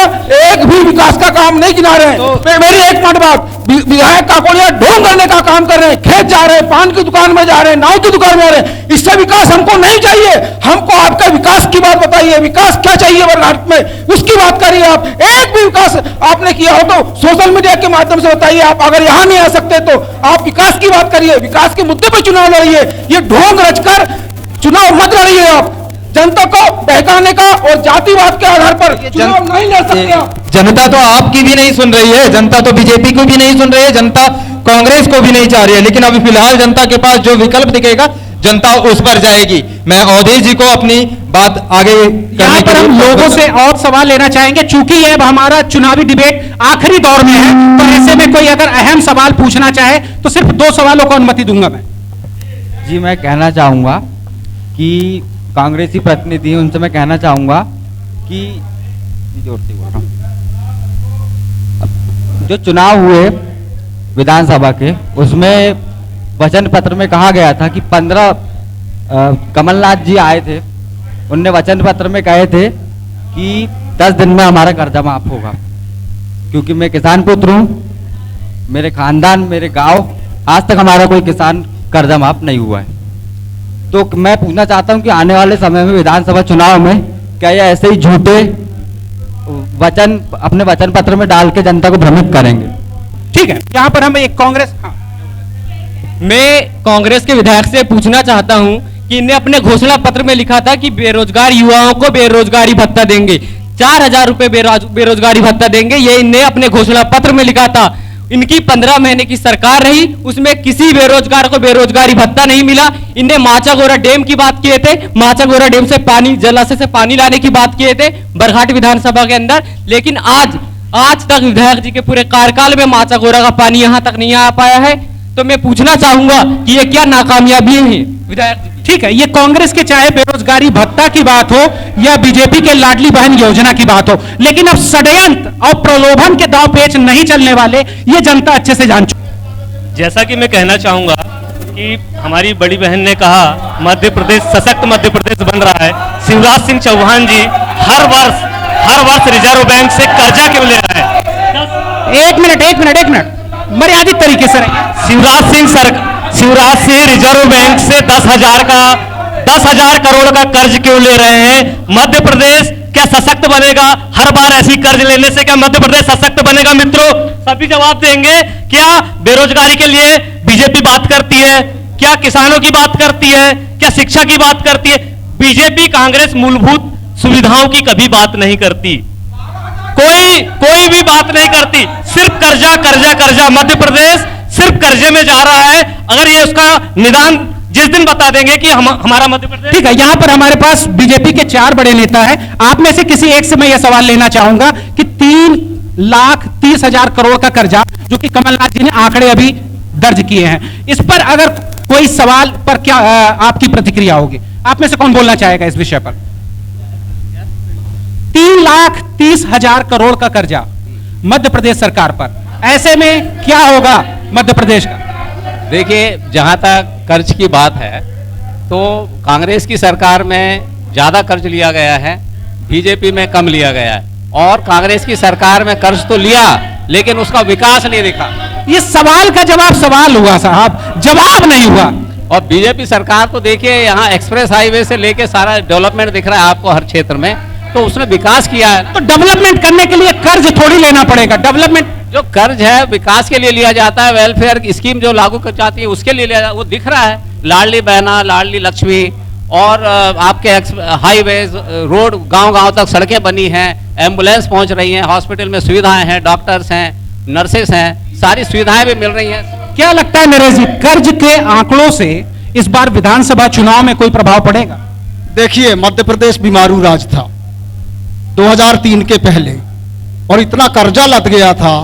[SPEAKER 19] एक भी विकास का काम नहीं गिना रहे हैं। मेरी एक मिनट बात, विधायक काकोड़िया ढोंग करने का काम कर रहे हैं, खेत जा रहे हैं, पान की दुकान में जा रहे हैं, नाई की दुकान में जा रहे हैं। इससे विकास हमको नहीं चाहिए। हमको आपका विकास की बात बताइए, विकास क्या चाहिए बरघाट में, उसकी बात करिए। आप एक भी विकास आपने किया हो तो सोशल मीडिया के माध्यम से बताइए। आप अगर यहाँ नहीं आ सकते तो आप विकास की बात करिए, विकास के मुद्दे पर चुनाव लड़िए। ये ढोंग रचकर चुनाव मत लड़िए। आप जनता को बहकाने का और जातिवाद के आधार पर चुनाव नहीं लड़ सकते आप।
[SPEAKER 13] जनता तो आपकी भी नहीं सुन रही है, जनता तो बीजेपी को भी नहीं सुन रही है, जनता कांग्रेस को भी नहीं चाह रही है। लेकिन अभी फिलहाल जनता के पास जो विकल्प दिखेगा जनता उस पर जाएगी। मैं अवधेश जी को अपनी बात आगे
[SPEAKER 3] यहाँ पर हम लोगों से और सवाल लेना चाहेंगे। चूंकि ये अब हमारा चुनावी डिबेट आखिरी दौर में है, तो ऐसे में कोई अगर अहम सवाल पूछना चाहे तो सिर्फ 2 सवालों को अनुमति दूंगा मैं।
[SPEAKER 20] जी, मैं कहना चाहूंगा कि कांग्रेसी प्रतिनिधि, उनसे मैं कहना चाहूंगा कि जोर से बोल रहा हूं, जो चुनाव हुए विधानसभा के, उसमें वचन पत्र में कहा गया था कि 15 कमलनाथ जी आए थे, उनने वचन पत्र में कहे थे कि 10 दिन में हमारा कर्जा माफ होगा। क्योंकि मैं किसान पुत्र हूं, मेरे खानदान, मेरे गांव, आज तक हमारा कोई किसान कर्जा माफ नहीं हुआ है। तो मैं पूछना चाहता हूं कि आने वाले समय में विधानसभा चुनाव में क्या ये ऐसे ही झूठे वचन अपने वचन पत्र में डाल के जनता को भ्रमित करेंगे?
[SPEAKER 3] ठीक है, यहाँ पर हम एक कांग्रेस
[SPEAKER 5] मैं कांग्रेस के विधायक से पूछना चाहता हूं कि इन्हें अपने घोषणा पत्र में लिखा था कि बेरोजगार युवाओं को बेरोजगारी भत्ता देंगे, 4,000 रुपए बेरोजगारी भत्ता देंगे, ये इन्हें अपने घोषणा पत्र में लिखा था। इनकी 15 महीने की सरकार रही, उसमें किसी बेरोजगार को बेरोजगारी भत्ता नहीं मिला। इनने माचागोरा डैम की बात किए थे, माचागोरा डैम से पानी, जलाशय से पानी लाने की बात किए थे बरघाट विधानसभा के अंदर, लेकिन आज तक विधायक जी के पूरे कार्यकाल में माचागोरा का पानी यहां तक नहीं आ पाया है। तो मैं पूछना चाहूंगा कि ये क्या नाकामयाबी है विधायक जी?
[SPEAKER 3] ठीक है, ये कांग्रेस के चाहे बेरोजगारी भत्ता की बात हो या बीजेपी के लाडली बहन योजना की बात हो, लेकिन अब षड्यंत्र और प्रलोभन के दांव पेच नहीं चलने वाले, ये जनता अच्छे से जान चुकी।
[SPEAKER 5] जैसा कि मैं कहना चाहूंगा कि हमारी बड़ी बहन ने कहा मध्य प्रदेश सशक्त मध्य प्रदेश बन रहा है। शिवराज सिंह चौहान जी हर वर्ष रिजर्व बैंक से कर्जा क्यों ले रहे हैं?
[SPEAKER 3] एक मिनट मर्यादित तरीके से रहिए।
[SPEAKER 5] शिवराज सिंह रिजर्व बैंक से 10,000 करोड़ का कर्ज क्यों ले रहे हैं? मध्य प्रदेश क्या सशक्त बनेगा? हर बार ऐसी कर्ज लेने से क्या मध्य प्रदेश सशक्त बनेगा? मित्रों सभी जवाब देंगे। क्या बेरोजगारी के लिए बीजेपी बात करती है? क्या किसानों की बात करती है? क्या शिक्षा की बात करती है? बीजेपी कांग्रेस मूलभूत सुविधाओं की कभी बात नहीं करती, कोई भी बात नहीं करती, सिर्फ कर्जा। मध्य प्रदेश सिर्फ कर्जे में जा रहा है। अगर ये उसका निदान जिस दिन बता देंगे कि हमारा मध्य प्रदेश।
[SPEAKER 3] ठीक है, यहाँ पर हमारे पास बीजेपी के 4 बड़े नेता हैं। आप में से किसी एक से मैं यह सवाल लेना चाहूंगा कि 3,30,000 करोड़ का कर्जा जो कि कमलनाथ जी ने आंकड़े अभी दर्ज किए हैं, इस पर अगर कोई सवाल पर क्या आपकी प्रतिक्रिया होगी? आप में से कौन बोलना चाहेगा इस विषय पर? 3,30,000 करोड़ का कर्जा मध्य प्रदेश सरकार पर, ऐसे में क्या होगा मध्य प्रदेश का?
[SPEAKER 6] देखिए, जहां तक कर्ज की बात है तो कांग्रेस की सरकार में ज्यादा कर्ज लिया गया है, बीजेपी में कम लिया गया है। और कांग्रेस की सरकार में कर्ज तो लिया लेकिन उसका विकास नहीं दिखा।
[SPEAKER 3] ये सवाल का जवाब सवाल हुआ साहब, जवाब नहीं हुआ।
[SPEAKER 6] और बीजेपी सरकार तो देखिए, यहाँ एक्सप्रेस हाईवे से लेके सारा डेवलपमेंट दिख रहा है आपको हर क्षेत्र में, तो उसने विकास किया है।
[SPEAKER 3] तो डेवलपमेंट करने के लिए कर्ज थोड़ी लेना पड़ेगा। डेवलपमेंट
[SPEAKER 6] जो कर्ज है विकास के लिए लिया जाता है, वेलफेयर की स्कीम जो लागू कर जाती है उसके लिए लिया, वो दिख रहा है। लाडली बहना, लाडली लक्ष्मी और आपके हाईवेज, रोड, गांव-गांव तक सड़कें बनी हैं, एम्बुलेंस पहुंच रही हैं, हॉस्पिटल में सुविधाएं हैं, डॉक्टर्स हैं, नर्सेस हैं, सारी सुविधाएं भी मिल रही हैं।
[SPEAKER 3] क्या लगता है नरेश जी, कर्ज के आंकड़ों से इस बार विधानसभा चुनाव में कोई प्रभाव पड़ेगा?
[SPEAKER 19] देखिए, मध्य प्रदेश बीमारू राज था 2003 के पहले, और इतना कर्जा लद गया था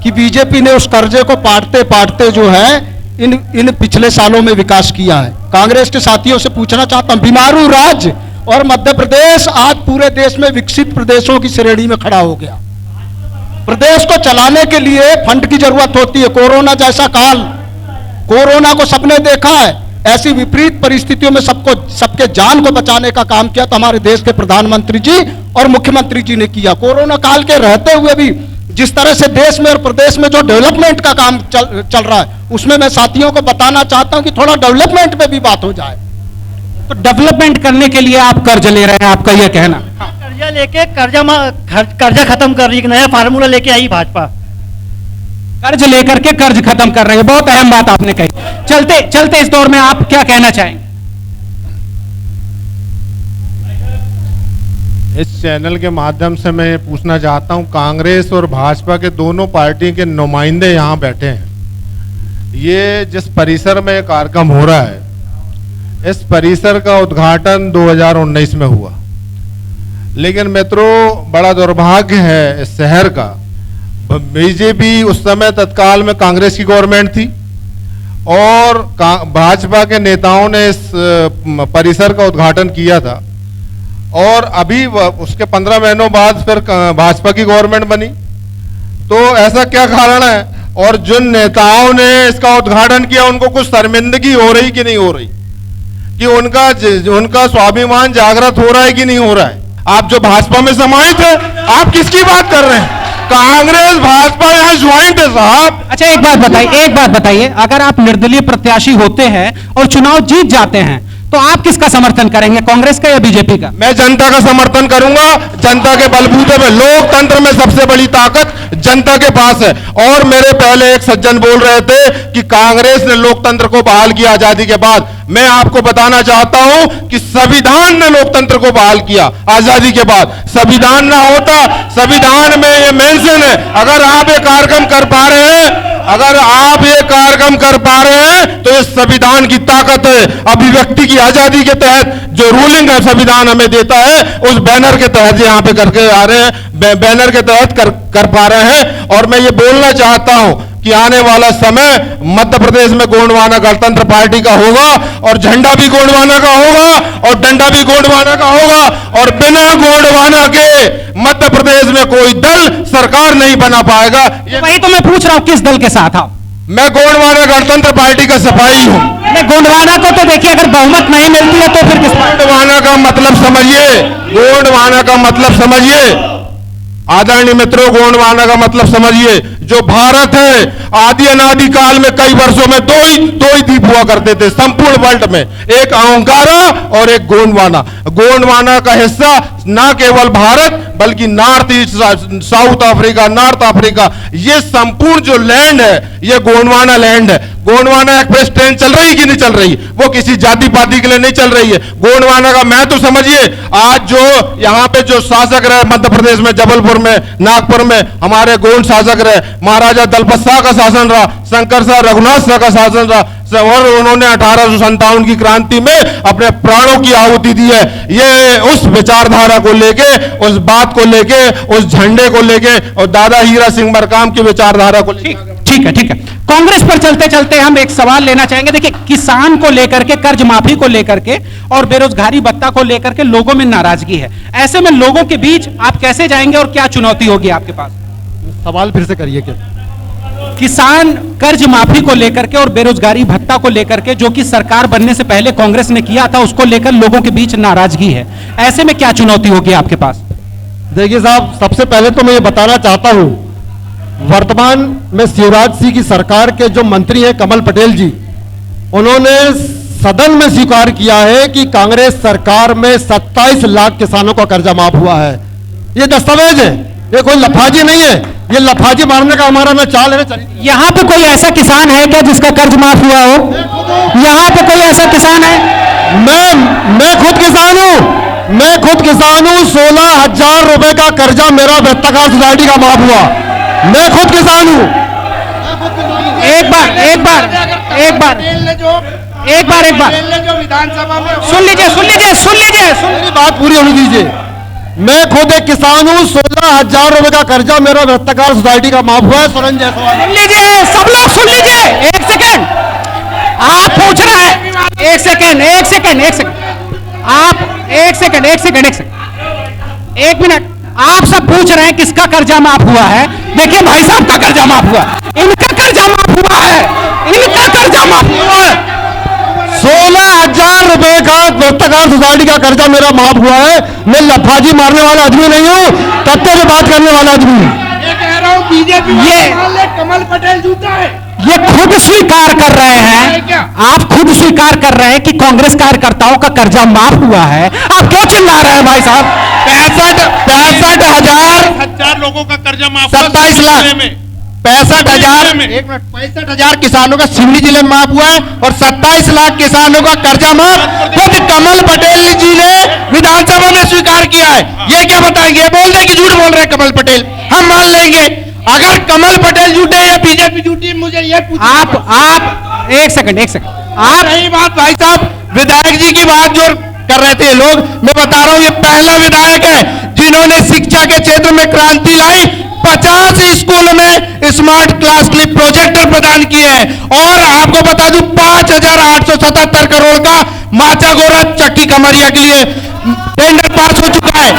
[SPEAKER 19] कि बीजेपी ने उस कर्जे को पाटते जो है इन पिछले सालों में विकास किया है। कांग्रेस के साथियों से पूछना चाहता हूं, बीमारू राज्य और मध्य प्रदेश आज पूरे देश में विकसित प्रदेशों की श्रेणी में खड़ा हो गया। प्रदेश को चलाने के लिए फंड की जरूरत होती है। कोरोना जैसा काल, कोरोना को सबने देखा है, ऐसी विपरीत परिस्थितियों में सबके जान को बचाने का काम किया तो हमारे देश के प्रधानमंत्री जी और मुख्यमंत्री जी ने किया। कोरोना काल के रहते हुए भी जिस तरह से देश में और प्रदेश में जो डेवलपमेंट का काम चल रहा है, उसमें मैं साथियों को बताना चाहता हूं कि थोड़ा डेवलपमेंट पे भी बात हो जाए।
[SPEAKER 3] तो डेवलपमेंट करने के लिए आप कर्ज ले रहे हैं, आपका यह कहना?
[SPEAKER 1] कर्जा लेके कर्जा खत्म कर रही है, नया फार्मूला लेके आई भाजपा।
[SPEAKER 3] कर्ज लेकर के कर्ज खत्म कर रहे हैं, बहुत अहम बात आपने कही। चलते इस दौर में आप क्या कहना चाहेंगे?
[SPEAKER 9] इस चैनल के माध्यम से मैं पूछना चाहता हूं, कांग्रेस और भाजपा के दोनों पार्टी के नुमाइंदे यहां बैठे हैं। ये जिस परिसर में कार्यक्रम हो रहा है, इस परिसर का उद्घाटन 2019 में हुआ, लेकिन मित्रों बड़ा दुर्भाग्य है इस शहर का, बीजेपी उस समय तत्काल में कांग्रेस की गवर्नमेंट थी और भाजपा के नेताओं ने इस परिसर का उद्घाटन किया था, और अभी उसके 15 महीनों बाद फिर भाजपा की गवर्नमेंट बनी। तो ऐसा क्या कारण है? और जिन नेताओं ने इसका उद्घाटन किया उनको कुछ शर्मिंदगी हो रही कि नहीं हो रही, कि उनका स्वाभिमान जागृत हो रहा है कि नहीं हो रहा है? आप जो भाजपा में समाहित है, आप किसकी बात कर रहे हैं? कांग्रेस भाजपा यहाँ ज्वाइंट है साहब।
[SPEAKER 3] अच्छा, एक बात बताइए, अगर आप निर्दलीय प्रत्याशी होते हैं और चुनाव जीत जाते हैं तो आप किसका समर्थन करेंगे, कांग्रेस का या बीजेपी का?
[SPEAKER 19] मैं जनता का समर्थन करूंगा, जनता के बलबूते पे। लोकतंत्र में सबसे बड़ी ताकत जनता के पास है। और मेरे पहले एक सज्जन बोल रहे थे कि कांग्रेस ने लोकतंत्र को बहाल किया आजादी के बाद। मैं आपको बताना चाहता हूं कि संविधान ने लोकतंत्र को बहाल किया आजादी के बाद। संविधान ना होता, संविधान में ये मेंशन है। अगर आप ये कार्यक्रम कर पा रहे हैं, अगर आप ये कार्यक्रम कर पा रहे हैं, तो ये संविधान की ताकत है। अभिव्यक्ति की आजादी के तहत जो रूलिंग है संविधान हमें देता है, उस बैनर के तहत यहाँ पे करके आ रहे हैं, बैनर के तहत कर पा रहे हैं। और मैं ये बोलना चाहता हूं कि आने वाला समय मध्य प्रदेश में गोंडवाना गणतंत्र पार्टी का होगा, और झंडा भी गोंडवाना का होगा, और डंडा भी गोंडवाना का होगा। और बिना गोंडवाना के मध्य प्रदेश में कोई दल सरकार नहीं बना पाएगा।
[SPEAKER 3] वही तो मैं पूछ रहा हूं, किस दल के साथ आप?
[SPEAKER 19] मैं गोंडवाना गणतंत्र पार्टी का सिपाही हूं।
[SPEAKER 3] मैं गोंडवाना को तो देखिए, अगर बहुमत नहीं मिलती है तो फिर किस?
[SPEAKER 19] गोंडवाना का मतलब समझिए, गोंडवाना का मतलब समझिए आदरणीय मित्रों, गोंडवाना का मतलब समझिए। जो भारत है, आदि अनादि काल में कई वर्षों में दो ही द्वीप हुआ करते थे संपूर्ण वर्ल्ड में, एक ओंकारा और एक गोंडवाना। गोंडवाना का हिस्सा ना केवल भारत बल्कि north east, south Africa, north Africa, ये संपूर्ण जो लैंड है ये गोंडवाना लैंड है। गोंडवाना एक्सप्रेस ट्रेन चल रही कि नहीं चल रही? वो किसी जाति पाति के लिए नहीं चल रही है। गोंडवाना का मैं तो समझिए, आज जो यहाँ पे जो शासक रहे मध्य प्रदेश में, जबलपुर में, नागपुर में, हमारे गोंड शासक रहे, महाराजा दलपत शाह का शासन रहा, शंकर शाह, रघुनाथ शाह का शासन रहा, और उन्होंने 1857 की क्रांति में अपने प्राणों की आहुति दी है। ये उस विचारधारा को लेके, उस बात को लेके, उस झंडे को लेके, और दादा हीरा सिंह मरकाम की विचारधारा को लेके।
[SPEAKER 3] ठीक है, ठीक है। कांग्रेस पर चलते चलते हम एक सवाल लेना चाहेंगे। देखिए, किसान को लेकर के, कर्ज माफी को लेकर के और बेरोजगारी भत्ता को लेकर के लोगों में नाराजगी है। ऐसे में लोगों के बीच आप कैसे जाएंगे और क्या चुनौती होगी आपके पास?
[SPEAKER 11] सवाल फिर से करिए। क्या
[SPEAKER 3] किसान कर्ज माफी को लेकर के और बेरोजगारी भत्ता को लेकर के, जो कि सरकार बनने से पहले कांग्रेस ने किया था, उसको लेकर लोगों के बीच नाराजगी है। ऐसे में क्या चुनौती होगी आपके पास?
[SPEAKER 11] देखिए साहब, सबसे पहले तो मैं ये बताना चाहता हूं, वर्तमान में शिवराज सिंह की सरकार के जो मंत्री हैं कमल पटेल जी, उन्होंने सदन में स्वीकार किया है कि कांग्रेस सरकार में 27 लाख किसानों का कर्जा माफ हुआ है। ये दस्तावेज है, ये कोई लफाजी नहीं है। ये लफाजी मारने का हमारा ना चाल है।
[SPEAKER 3] यहाँ पे कोई ऐसा किसान है क्या जिसका कर्ज माफ हुआ हो? यहाँ पे कोई ऐसा किसान है?
[SPEAKER 11] मैं खुद किसान हूँ, मैं खुद किसान हूँ। 16,000 रुपए का कर्जा मेरा वृत्ताकार सोसाइटी का माफ हुआ। मैं खुद किसान हूँ।
[SPEAKER 3] एक बार
[SPEAKER 19] विधानसभा में
[SPEAKER 3] सुन लीजिए,
[SPEAKER 11] बात पूरी होने दीजिए। मैं खुद एक किसान हूँ। 16,000 रुपए का कर्जा मेरा वृत्ताकार सोसाइटी का माफ हुआ है। सुन
[SPEAKER 3] लीजिए, सब लोग सुन लीजिए। एक सेकंड, आप पूछ रहे हैं। एक सेकंड, आप एक मिनट, आप सब पूछ रहे हैं किसका कर्जा माफ हुआ है। देखिए भाई साहब का कर्जा माफ हुआ, इनका कर्जा माफ हुआ है, इनका कर्जा माफ हुआ है।
[SPEAKER 11] 16,000 रुपए का वृत्ताकार सोसाइटी का कर्जा मेरा माफ हुआ है। मैं लफाजी मारने वाला आदमी नहीं हूँ, तथ्य से बात करने वाला आदमी हूँ।
[SPEAKER 19] ये कह रहा हूँ बीजेपी ये कमल पटेल जूता है।
[SPEAKER 3] ये खुद स्वीकार कर रहे हैं, आप खुद स्वीकार कर रहे हैं कि कांग्रेस कार्यकर्ताओं का कर्जा माफ हुआ है। आप क्यों चिल्ला रहे हैं भाई साहब?
[SPEAKER 19] 65,000 लोगों का कर्जा माफ, 27 लाख 65,000 किसानों का सिवनी जिले में माफ हुआ है, और 27 लाख किसानों का कर्जा माफ खुद कमल पटेल जी ने विधानसभा में स्वीकार किया है। ये क्या बताएंगे? बोल रहे कि झूठ बोल रहे कमल पटेल, हम मान लेंगे। अगर कमल पटेल झूठे या बीजेपी झूठी, मुझे ये
[SPEAKER 3] आप एक सेकंड,
[SPEAKER 19] आप रही बात भाई साहब विधायक जी की बात जो कर रहे थे लोग, मैं बता रहा हूं ये पहला विधायक है जिन्होंने शिक्षा के क्षेत्र में क्रांति लाई। 50 स्कूल में स्मार्ट क्लास के लिए प्रोजेक्टर प्रदान किए हैं, और आपको बता दूं 5,877 करोड़ का माचा गोरा चक्की कमरिया के लिए टेंडर पास हो चुका है।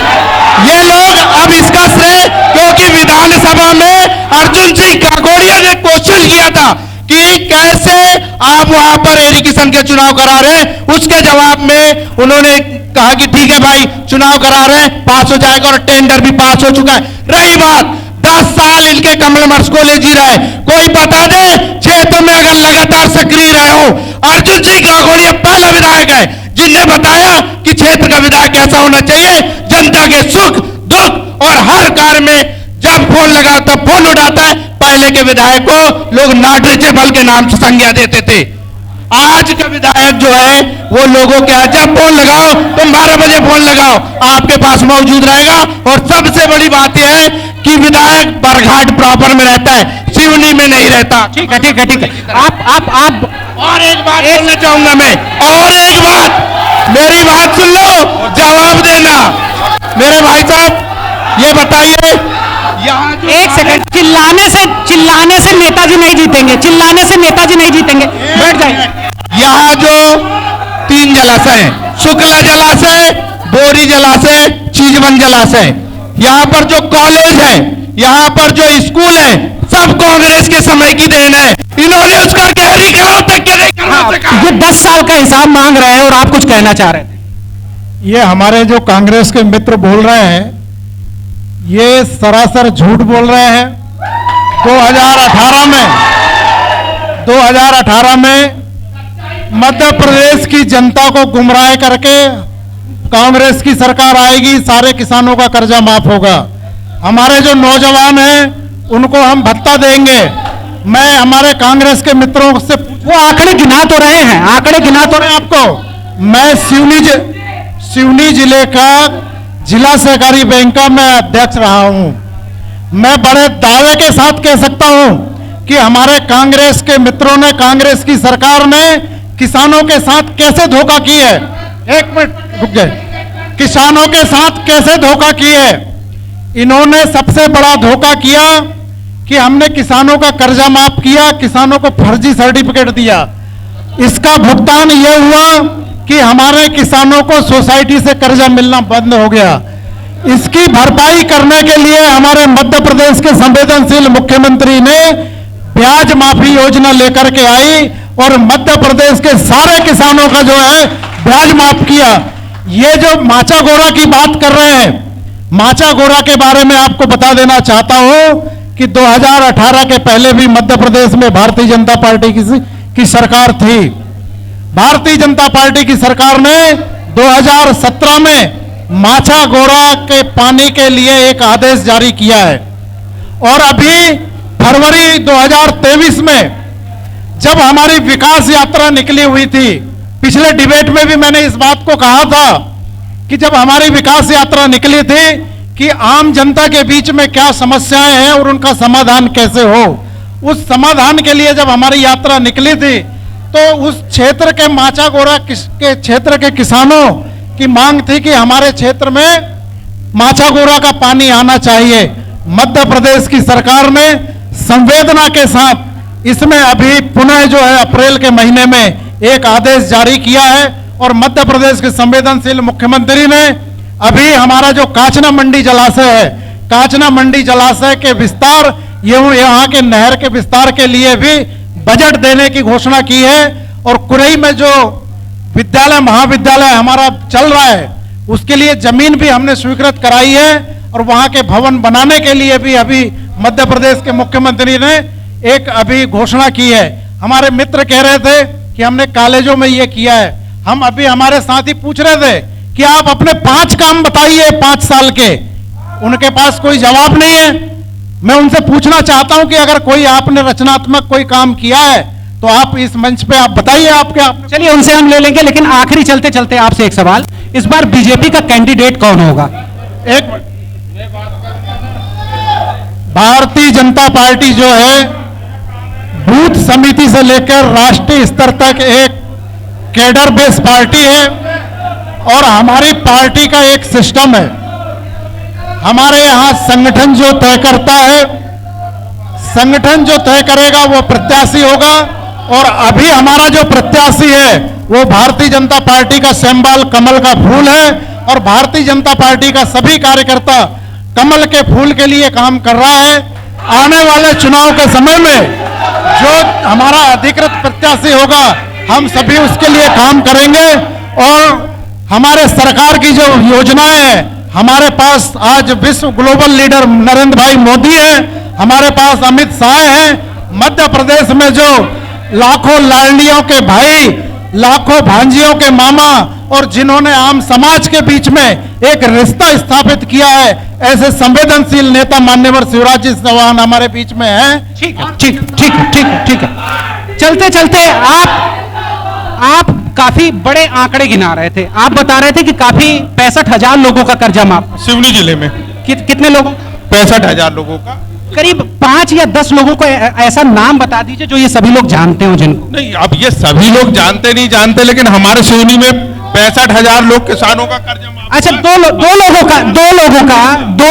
[SPEAKER 19] ये लोग अब इसका श्रेय, क्योंकि विधानसभा में अर्जुन सिंह काकोड़िया ने क्वेश्चन किया था कि कैसे आप वहां पर एजुकेशन के चुनाव करा रहे हैं, उसके जवाब में उन्होंने कहा कि ठीक है भाई चुनाव करा रहे हैं, पास हो जाएगा, और टेंडर भी पास हो चुका है। रही बात 10 साल इनके कमल मर्स को ले जी रहे, कोई बता दे क्षेत्र में अगर लगातार सक्रिय रहे हो। अर्जुन सिंह काकोड़िया पहला विधायक है
[SPEAKER 2] जिनने बताया कि क्षेत्र का विधायक कैसा होना चाहिए, जनता के सुख दुख और हर कार्य में जब फोन लगा तब फोन उठाता है। पहले के विधायक को लोग नाटरीचेबल के नाम से संज्ञा देते थे। आज का विधायक जो है वो लोगों के जब फोन लगाओ तो 12 बजे फोन लगाओ, आपके पास मौजूद रहेगा। और सबसे बड़ी बात यह है कि विधायक बरघाट प्रॉपर में रहता है, सिवनी में नहीं रहता।
[SPEAKER 3] ठीक है ठीक है ठीक है। आप
[SPEAKER 2] और एक बात बोलना चाहूंगा मैं, और एक बात, मेरी बात सुन लो, जवाब देना। मेरे भाई साहब ये बताइए, यहाँ
[SPEAKER 3] एक सेकंड, चिल्लाने से नेताजी नहीं जीतेंगे, चिल्लाने से नेताजी नहीं जीतेंगे, बैठ जाइए।
[SPEAKER 2] यहाँ जो 3 जलाशय हैं, शुक्ला जलाशय, बोरी जलाशय, चीजवन जलाशय, यहाँ पर जो कॉलेज है, यहाँ पर जो स्कूल है, सब कांग्रेस के समय की देन है। इन्होंने उसका गहरीकरण तक के नहीं करना।
[SPEAKER 3] ये 10 साल का हिसाब मांग रहे हैं और आप कुछ कहना चाह रहे थे।
[SPEAKER 17] ये हमारे जो कांग्रेस के मित्र बोल रहे हैं, ये सरासर झूठ बोल रहे हैं। 2018 में मध्य प्रदेश की जनता को गुमराह करके कांग्रेस की सरकार आएगी, सारे किसानों का कर्जा माफ होगा, हमारे जो नौजवान हैं उनको हम भत्ता देंगे। मैं हमारे कांग्रेस के मित्रों से,
[SPEAKER 3] वो आंकड़े गिना तो रहे हैं, आंकड़े गिना तो रहे
[SPEAKER 17] आपको। मैं सिवनी जिले का जिला सहकारी बैंक का मैं अध्यक्ष रहा हूं। मैं बड़े दावे के साथ कह सकता हूं कि हमारे कांग्रेस के मित्रों ने, कांग्रेस की सरकार ने किसानों के साथ कैसे धोखा की है। एक मिनट रुक जाए, किसानों के साथ कैसे धोखा की है। इन्होंने सबसे बड़ा धोखा किया कि हमने किसानों का कर्जा माफ किया, किसानों को फर्जी सर्टिफिकेट दिया। इसका भुगतान यह हुआ कि हमारे किसानों को सोसाइटी से कर्जा मिलना बंद हो गया। इसकी भरपाई करने के लिए हमारे मध्य प्रदेश के संवेदनशील मुख्यमंत्री ने ब्याज माफी योजना लेकर के आई और मध्य प्रदेश के सारे किसानों का जो है ब्याज माफ किया। ये जो माचा गोरा की बात कर रहे हैं, माचा गोरा के बारे में आपको बता देना चाहता हूं कि 2018 के पहले भी मध्य प्रदेश में भारतीय जनता पार्टी की सरकार थी। भारतीय जनता पार्टी की सरकार ने 2017 में माचा गोरा के पानी के लिए एक आदेश जारी किया है। और अभी फरवरी 2023 में जब हमारी विकास यात्रा निकली हुई थी, पिछले डिबेट में भी मैंने इस बात को कहा था कि जब हमारी विकास यात्रा निकली थी कि आम जनता के बीच में क्या समस्याएं हैं और उनका समाधान कैसे हो, उस समाधान के लिए जब हमारी यात्रा निकली थी तो उस क्षेत्र के माचा गोरा के क्षेत्र के किसानों की मांग थी कि हमारे क्षेत्र में माचा गोरा का पानी आना चाहिए। मध्य प्रदेश की सरकार ने संवेदना के साथ इसमें अभी पुनः जो है अप्रैल के महीने में एक आदेश जारी किया है और मध्य प्रदेश के संवेदनशील मुख्यमंत्री ने अभी हमारा जो काचना मंडी जलाशय है, काचना मंडी जलाशय के विस्तार, यहाँ के नहर के विस्तार के लिए भी बजट देने की घोषणा की है। और कुरई में जो विद्यालय महाविद्यालय हमारा चल रहा है उसके लिए जमीन भी हमने स्वीकृत कराई है और वहां के भवन बनाने के लिए भी अभी मध्य प्रदेश के मुख्यमंत्री ने एक अभी घोषणा की है। हमारे मित्र कह रहे थे कि हमने कॉलेजों में ये किया है। हम अभी हमारे साथी पूछ रहे थे कि आप अपने 5 काम बताइए 5 साल के, उनके पास कोई जवाब नहीं है। मैं उनसे पूछना चाहता हूं कि अगर कोई आपने रचनात्मक कोई काम किया है तो आप इस मंच पे आप बताइए आपके।
[SPEAKER 3] चलिए उनसे हम ले लेंगे, लेकिन आखिरी चलते चलते आपसे एक सवाल, इस बार बीजेपी का कैंडिडेट कौन होगा?
[SPEAKER 17] एक भारतीय जनता पार्टी जो है बूथ समिति से लेकर राष्ट्रीय स्तर तक एक कैडर बेस पार्टी है और हमारी पार्टी का एक सिस्टम है। हमारे यहाँ संगठन जो तय करता है, संगठन जो तय करेगा वो प्रत्याशी होगा और अभी हमारा जो प्रत्याशी है वो भारतीय जनता पार्टी का सिंबल कमल का फूल है और भारतीय जनता पार्टी का सभी कार्यकर्ता कमल के फूल के लिए काम कर रहा है। आने वाले चुनाव के समय में जो हमारा अधिकृत प्रत्याशी होगा हम सभी उसके लिए काम करेंगे। और हमारे सरकार की जो योजनाएं हैं, हमारे पास आज विश्व ग्लोबल लीडर नरेंद्र भाई मोदी है, हमारे पास अमित शाह हैं। मध्य प्रदेश में जो लाखों लाडलियों के भाई
[SPEAKER 2] लाखों भांजियों के मामा और जिन्होंने आम समाज के बीच में एक रिश्ता स्थापित किया है, ऐसे संवेदनशील नेता मान्यवर शिवराज जी चौहान हमारे बीच में हैं।
[SPEAKER 3] ठीक है, ठीक ठीक ठीक ठीक है। चलते चलते आप काफी बड़े आंकड़े गिना रहे थे। आप बता रहे थे कि काफी 65,000 लोगों का कर्जा माफ।
[SPEAKER 9] सिवनी जिले में
[SPEAKER 3] कितने लोगों?
[SPEAKER 9] 65,000 लोगों का।
[SPEAKER 3] करीब 5 या 10 लोगों को ऐसा नाम बता दीजिए जो ये सभी लोग जानते हो जिनको।
[SPEAKER 9] नहीं, अब ये सभी लोग जानते नहीं जानते, लेकिन हमारे सिवनी में 65,000 लोग किसानों का कर्जा माफ।
[SPEAKER 3] अच्छा, दो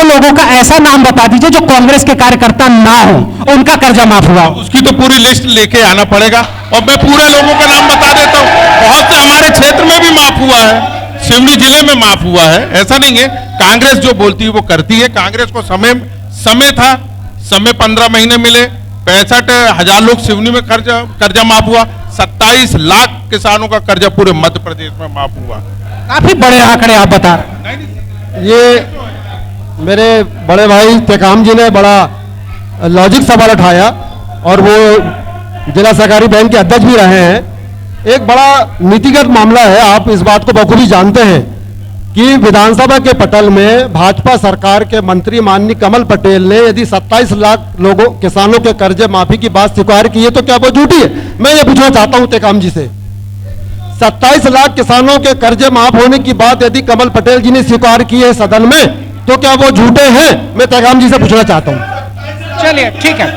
[SPEAKER 3] लोगों का ऐसा नाम बता दीजिए जो कांग्रेस के कार्यकर्ता ना हो, उनका कर्जा माफ हुआ।
[SPEAKER 9] उसकी तो पूरी लिस्ट लेके आना पड़ेगा और मैं पूरे लोगों का नाम बता देता हूँ। बहुत से हमारे क्षेत्र में भी माफ हुआ है, सिवनी जिले में माफ हुआ है। ऐसा नहीं है, कांग्रेस जो बोलती है वो करती है। कांग्रेस को समय था, समय 15 महीने मिले, 65,000 लोग सिवनी में कर्जा माफ हुआ। 27 लाख किसानों का कर्जा पूरे मध्य प्रदेश में माफ हुआ।
[SPEAKER 3] काफी बड़े आंकड़े आप बता रहे।
[SPEAKER 11] ये मेरे बड़े भाई टेकाम जी ने बड़ा लॉजिक सवाल उठाया और वो जिला सहकारी बैंक के अध्यक्ष भी रहे हैं। एक बड़ा नीतिगत मामला है, आप इस बात को बखूबी जानते हैं कि विधानसभा के पटल में भाजपा सरकार के मंत्री माननीय कमल पटेल ने यदि 27 लाख लोगों किसानों के कर्जे माफी की बात स्वीकार की है तो क्या वो झूठी है? मैं ये पूछना चाहता हूं टेकाम जी से, 27 लाख किसानों के कर्जे माफ होने की बात यदि कमल पटेल जी ने स्वीकार की है सदन में, तो क्या वो झूठे हैं? मैं टेकाम जी से पूछना चाहता हूं।
[SPEAKER 3] चलिए, ठीक है।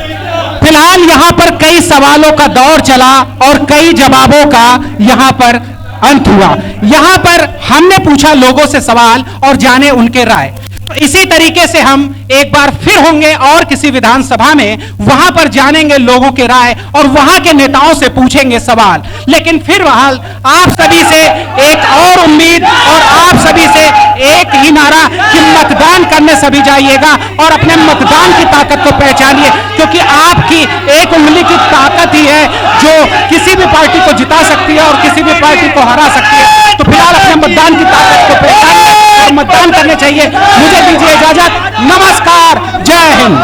[SPEAKER 3] फिलहाल यहाँ पर कई सवालों का दौर चला और कई जवाबों का यहाँ पर अंत हुआ। यहां पर हमने पूछा लोगों से सवाल और जाने उनके राय। तो इसी तरीके से हम एक बार फिर होंगे और किसी विधानसभा में, वहां पर जानेंगे लोगों के राय और वहां के नेताओं से पूछेंगे सवाल। लेकिन फिलहाल आप सभी से एक और उम्मीद और आप सभी से एक ही नारा कि मतदान करने सभी जाइएगा और अपने मतदान की ताकत को पहचानिए, क्योंकि आपकी एक उंगली की ताकत ही है जो किसी भी पार्टी को जिता सकती है और किसी भी पार्टी को हरा सकती है। तो फिलहाल अपने मतदान की ताकत को पहचानिए और मतदान करने चाहिए। मुझे दीजिए इजाजत। नमस्कार, जय हिंद।